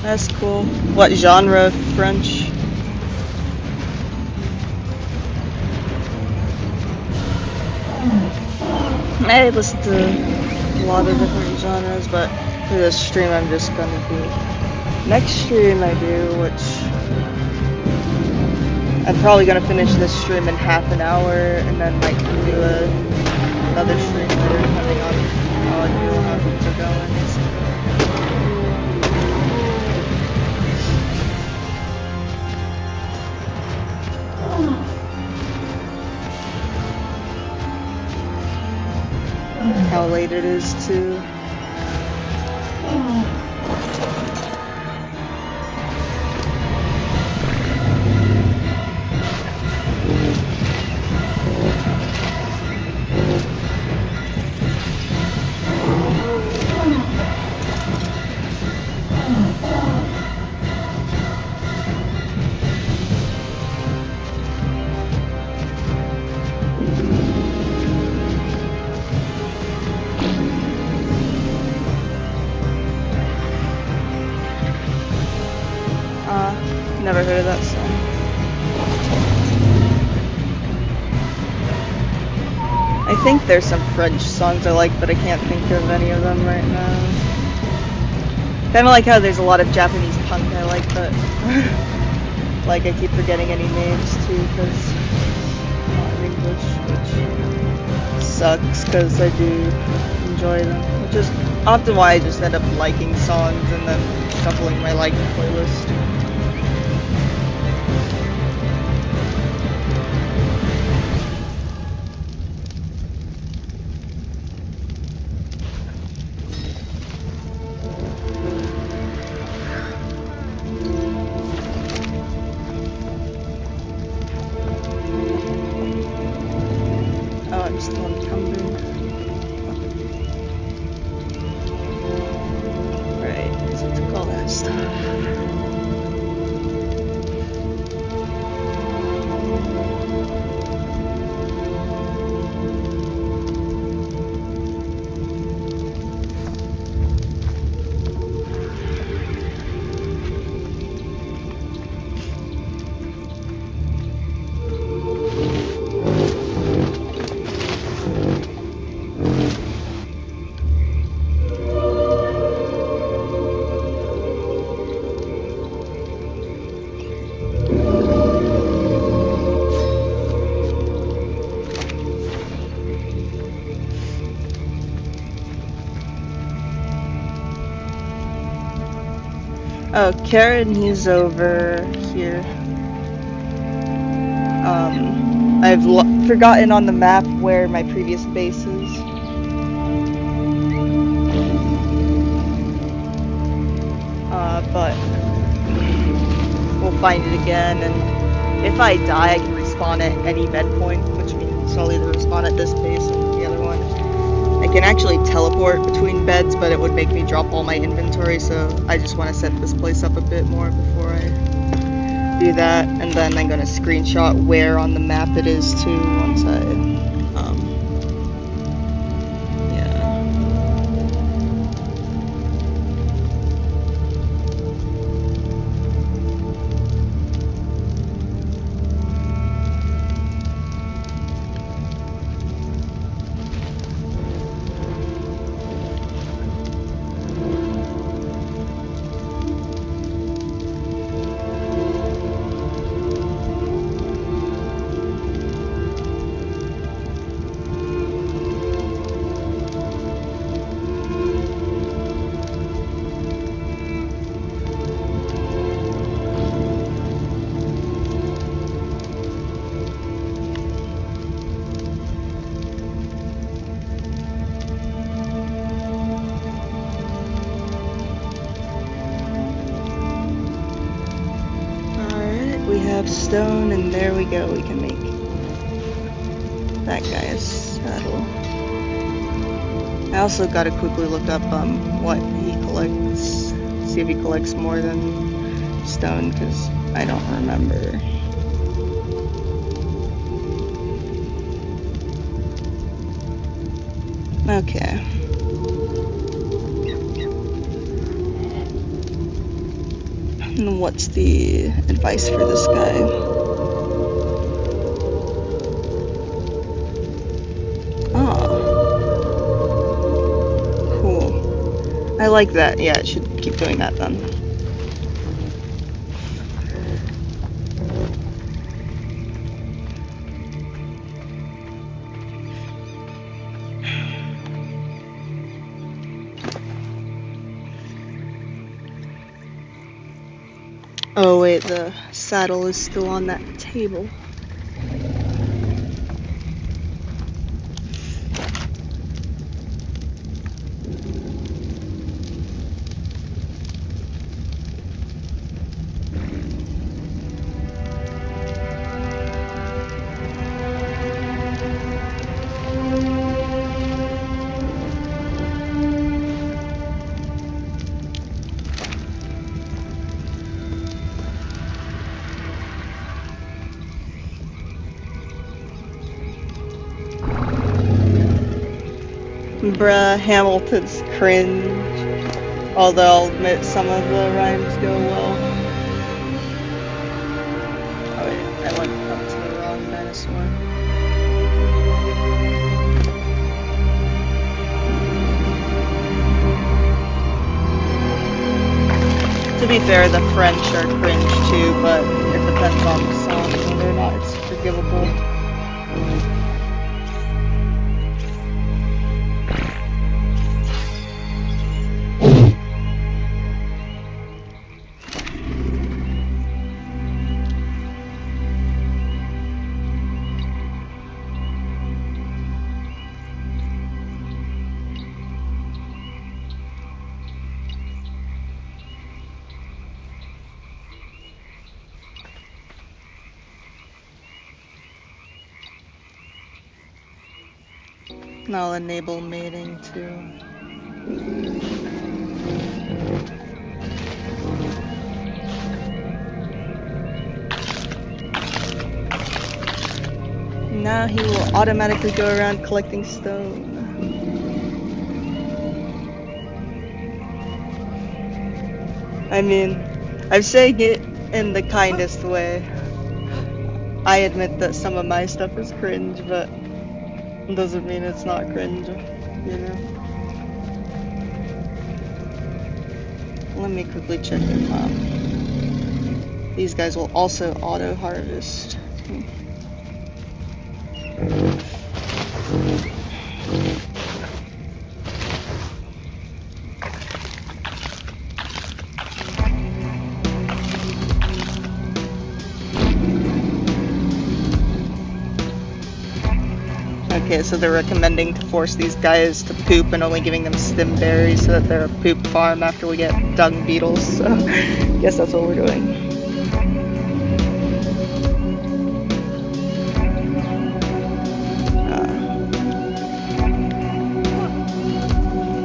A: That's cool. What genre of French? I listen to a lot of different genres, but for this stream I'm just gonna do next stream I do, which I'm probably gonna finish this stream in half an hour and then might do another stream later depending on how I feel how things are going. How late it is too. Never heard of that song. I think there's some French songs I like, but I can't think of any of them right now. Kinda like how there's a lot of Japanese punk I like, but like I keep forgetting any names too, because I'm not in English, which sucks, because I do enjoy them. Which is often why I just end up liking songs and then shuffling my liked playlist. Oh, Karen, he's over here. I've forgotten on the map where my previous base is. But we'll find it again, and if I die, I can respawn at any med point, which means I'll either respawn at this base and the other one. I can actually teleport between beds, but it would make me drop all my inventory, so I just want to set this place up a bit more before I do that, and then I'm going to screenshot where on the map it is too once I, yeah. Stone, and there we go, we can make that guy a saddle. I also gotta quickly look up what he collects, see if he collects more than stone, because I don't remember. Okay. And what's the advice for this guy? Ah. Cool. I like that. Yeah, it should keep doing that then. Oh wait, the saddle is still on that table. Bruh, Hamilton's cringe. Although I'll admit some of the rhymes go well. Oh wait, I went up to the wrong dinosaur. To be fair, the French are cringe too, but it depends on the song, whether or not it's forgivable. And I'll enable mating too. Now he will automatically go around collecting stone. I mean, I'm saying it in the kindest way. I admit that some of my stuff is cringe, but it doesn't mean it's not cringe, you know? Let me quickly check if these guys will also auto-harvest. Okay, so they're recommending to force these guys to poop and only giving them stim berries so that they're a poop farm after we get dung beetles. So I guess that's what we're doing.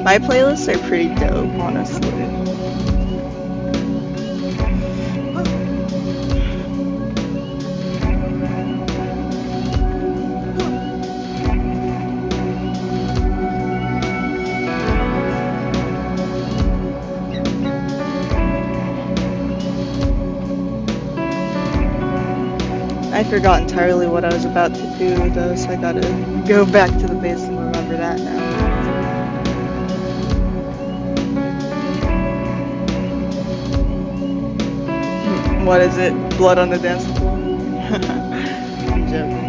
A: My playlists are pretty dope, honestly. I forgot entirely what I was about to do though, so I gotta go back to the base and remember that now. What is it? Blood on the dance floor? I'm joking.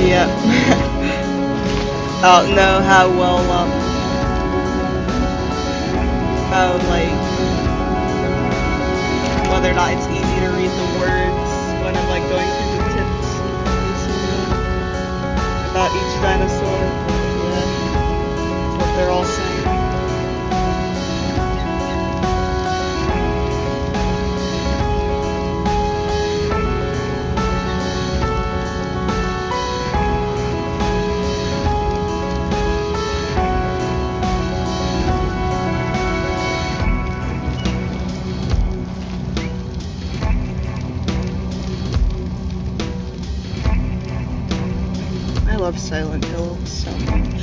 A: Yeah. I don't know how well, like, whether or not it's easy to read the words when I'm, like, going through the tips about each dinosaur. Yeah. That's what they're all saying. I love Silent Hill so much.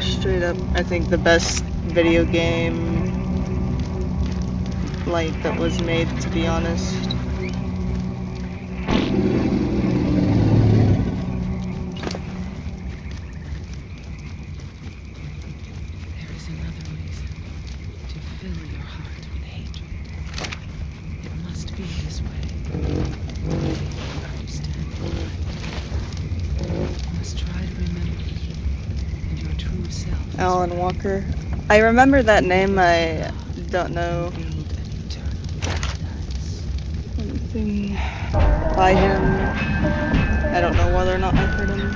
A: Straight up, I think the best video game, like, that was made, to be honest.
B: There is another reason to fill your heart with hatred. It must be this way. Understand why. You must try to remember you and your true self.
A: Alan Walker. I remember that name, I don't know
B: Build an eternal paradise.
A: anything by him. I don't know whether or not I've heard him.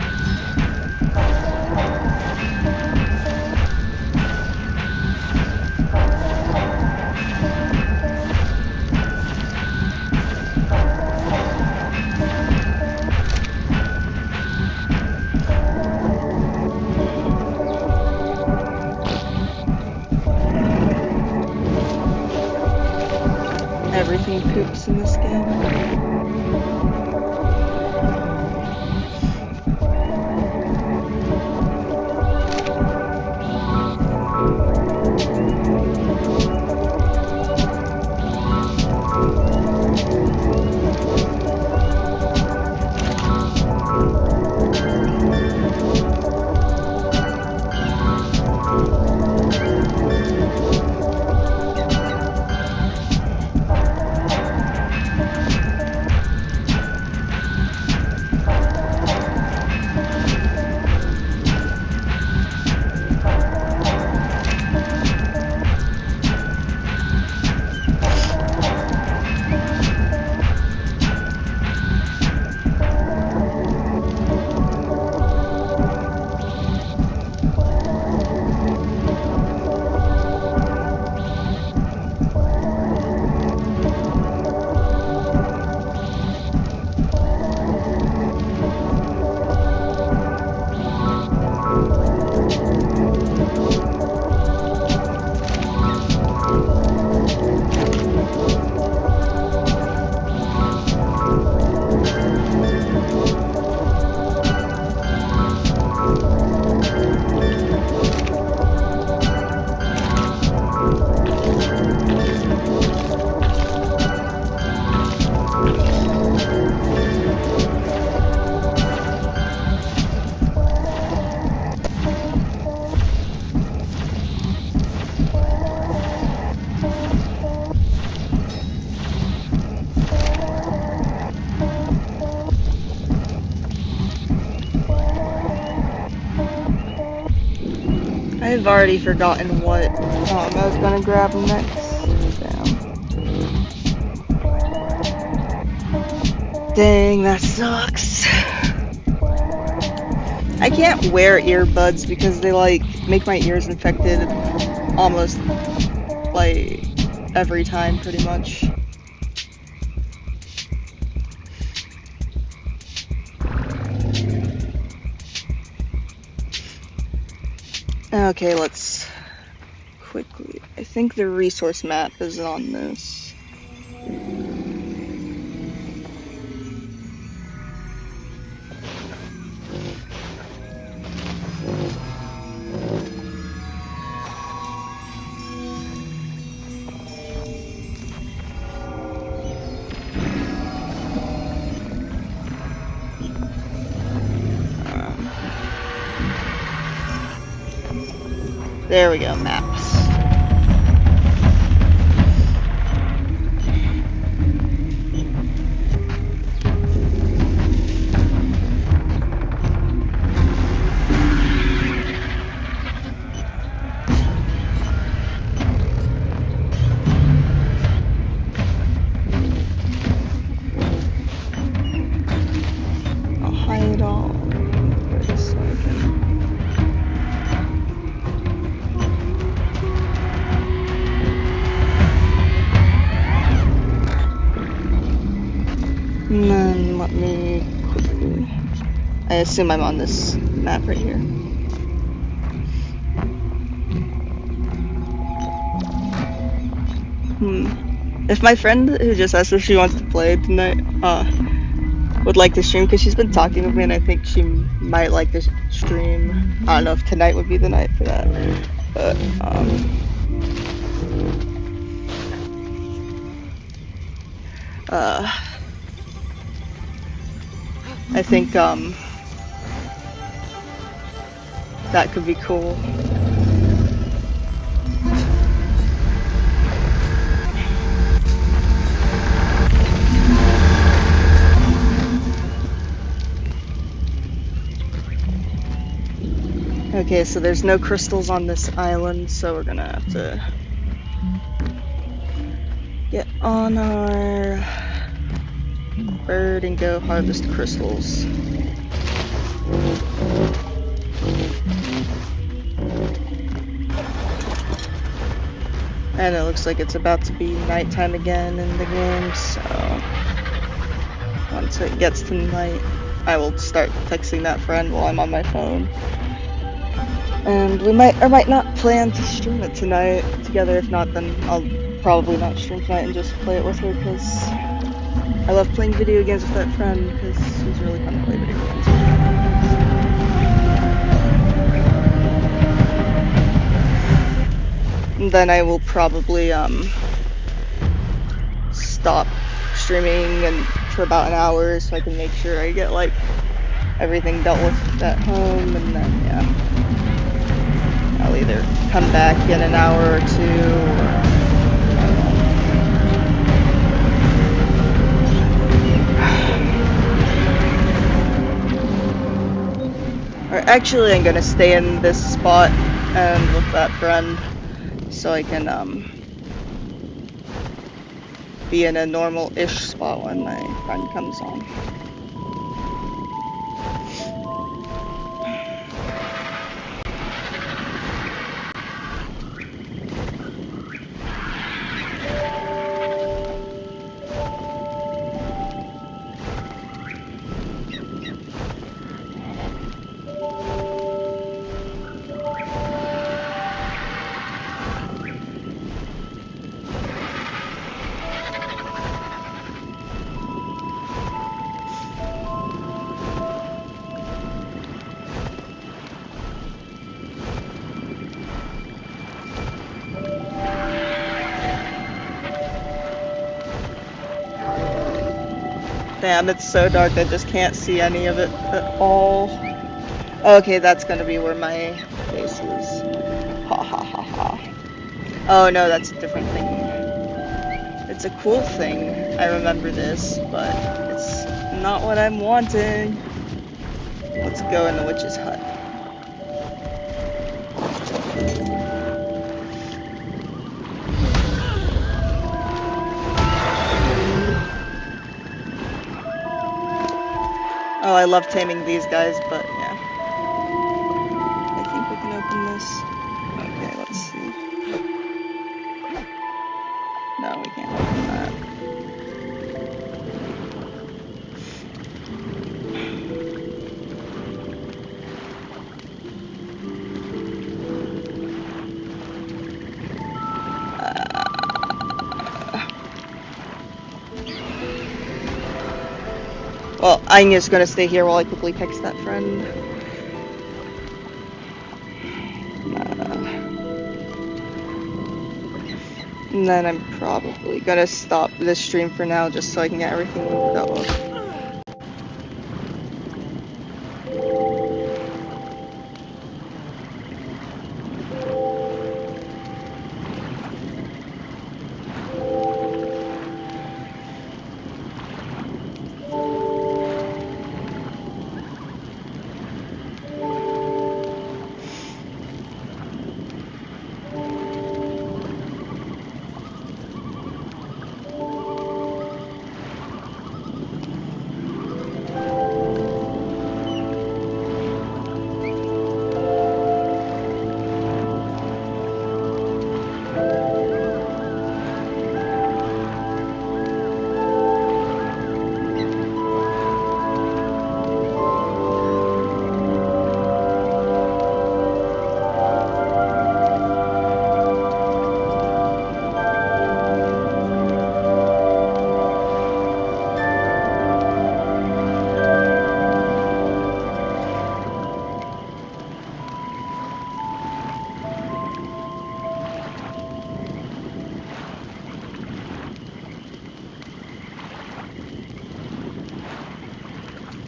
A: Everything poops in this game. I've already forgotten what I was gonna grab next. Damn. Dang, that sucks. I can't wear earbuds because they like make my ears infected almost like every time pretty much. Okay, let's quickly. I think the resource map is on this. There we go, maps. I'll hide all for a second. And then let me quickly. I assume I'm on this map right here. If my friend who just asked if she wants to play tonight, would like to stream, because she's been talking with me and I think she might like to stream. I don't know if tonight would be the night for that, but I think that could be cool. Okay, so there's no crystals on this island, so we're gonna have to get on our bird and go harvest crystals. And it looks like it's about to be nighttime again in the game, so once it gets to night, I will start texting that friend while I'm on my phone. And we might or might not plan to stream it tonight together. If not, then I'll probably not stream tonight and just play it with her, because I love playing video games with that friend, because she's really fun to play video games with. And then I will probably stop streaming and for about an hour so I can make sure I get like everything dealt with at home, and then yeah, I'll either come back in an hour or two, or actually I'm gonna stay in this spot and with that friend so I can be in a normal-ish spot when my friend comes on. Damn, it's so dark I just can't see any of it at all. Okay, that's gonna be where my base is. Ha ha ha ha. Oh no, that's a different thing. It's a cool thing. I remember this, but it's not what I'm wanting. Let's go in the witch's hut. I love taming these guys, but yeah. I think we can open this. Okay, let's see. No, we can't open that. Well, I'm just gonna stay here while I quickly text that friend. And then I'm probably gonna stop this stream for now just so I can get everything going.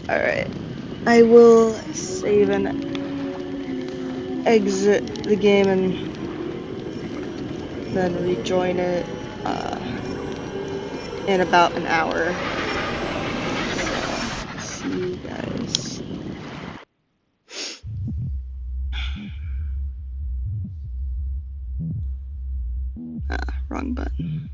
A: Alright. I will save and exit the game and then rejoin it in about an hour. So, see you guys. Wrong button.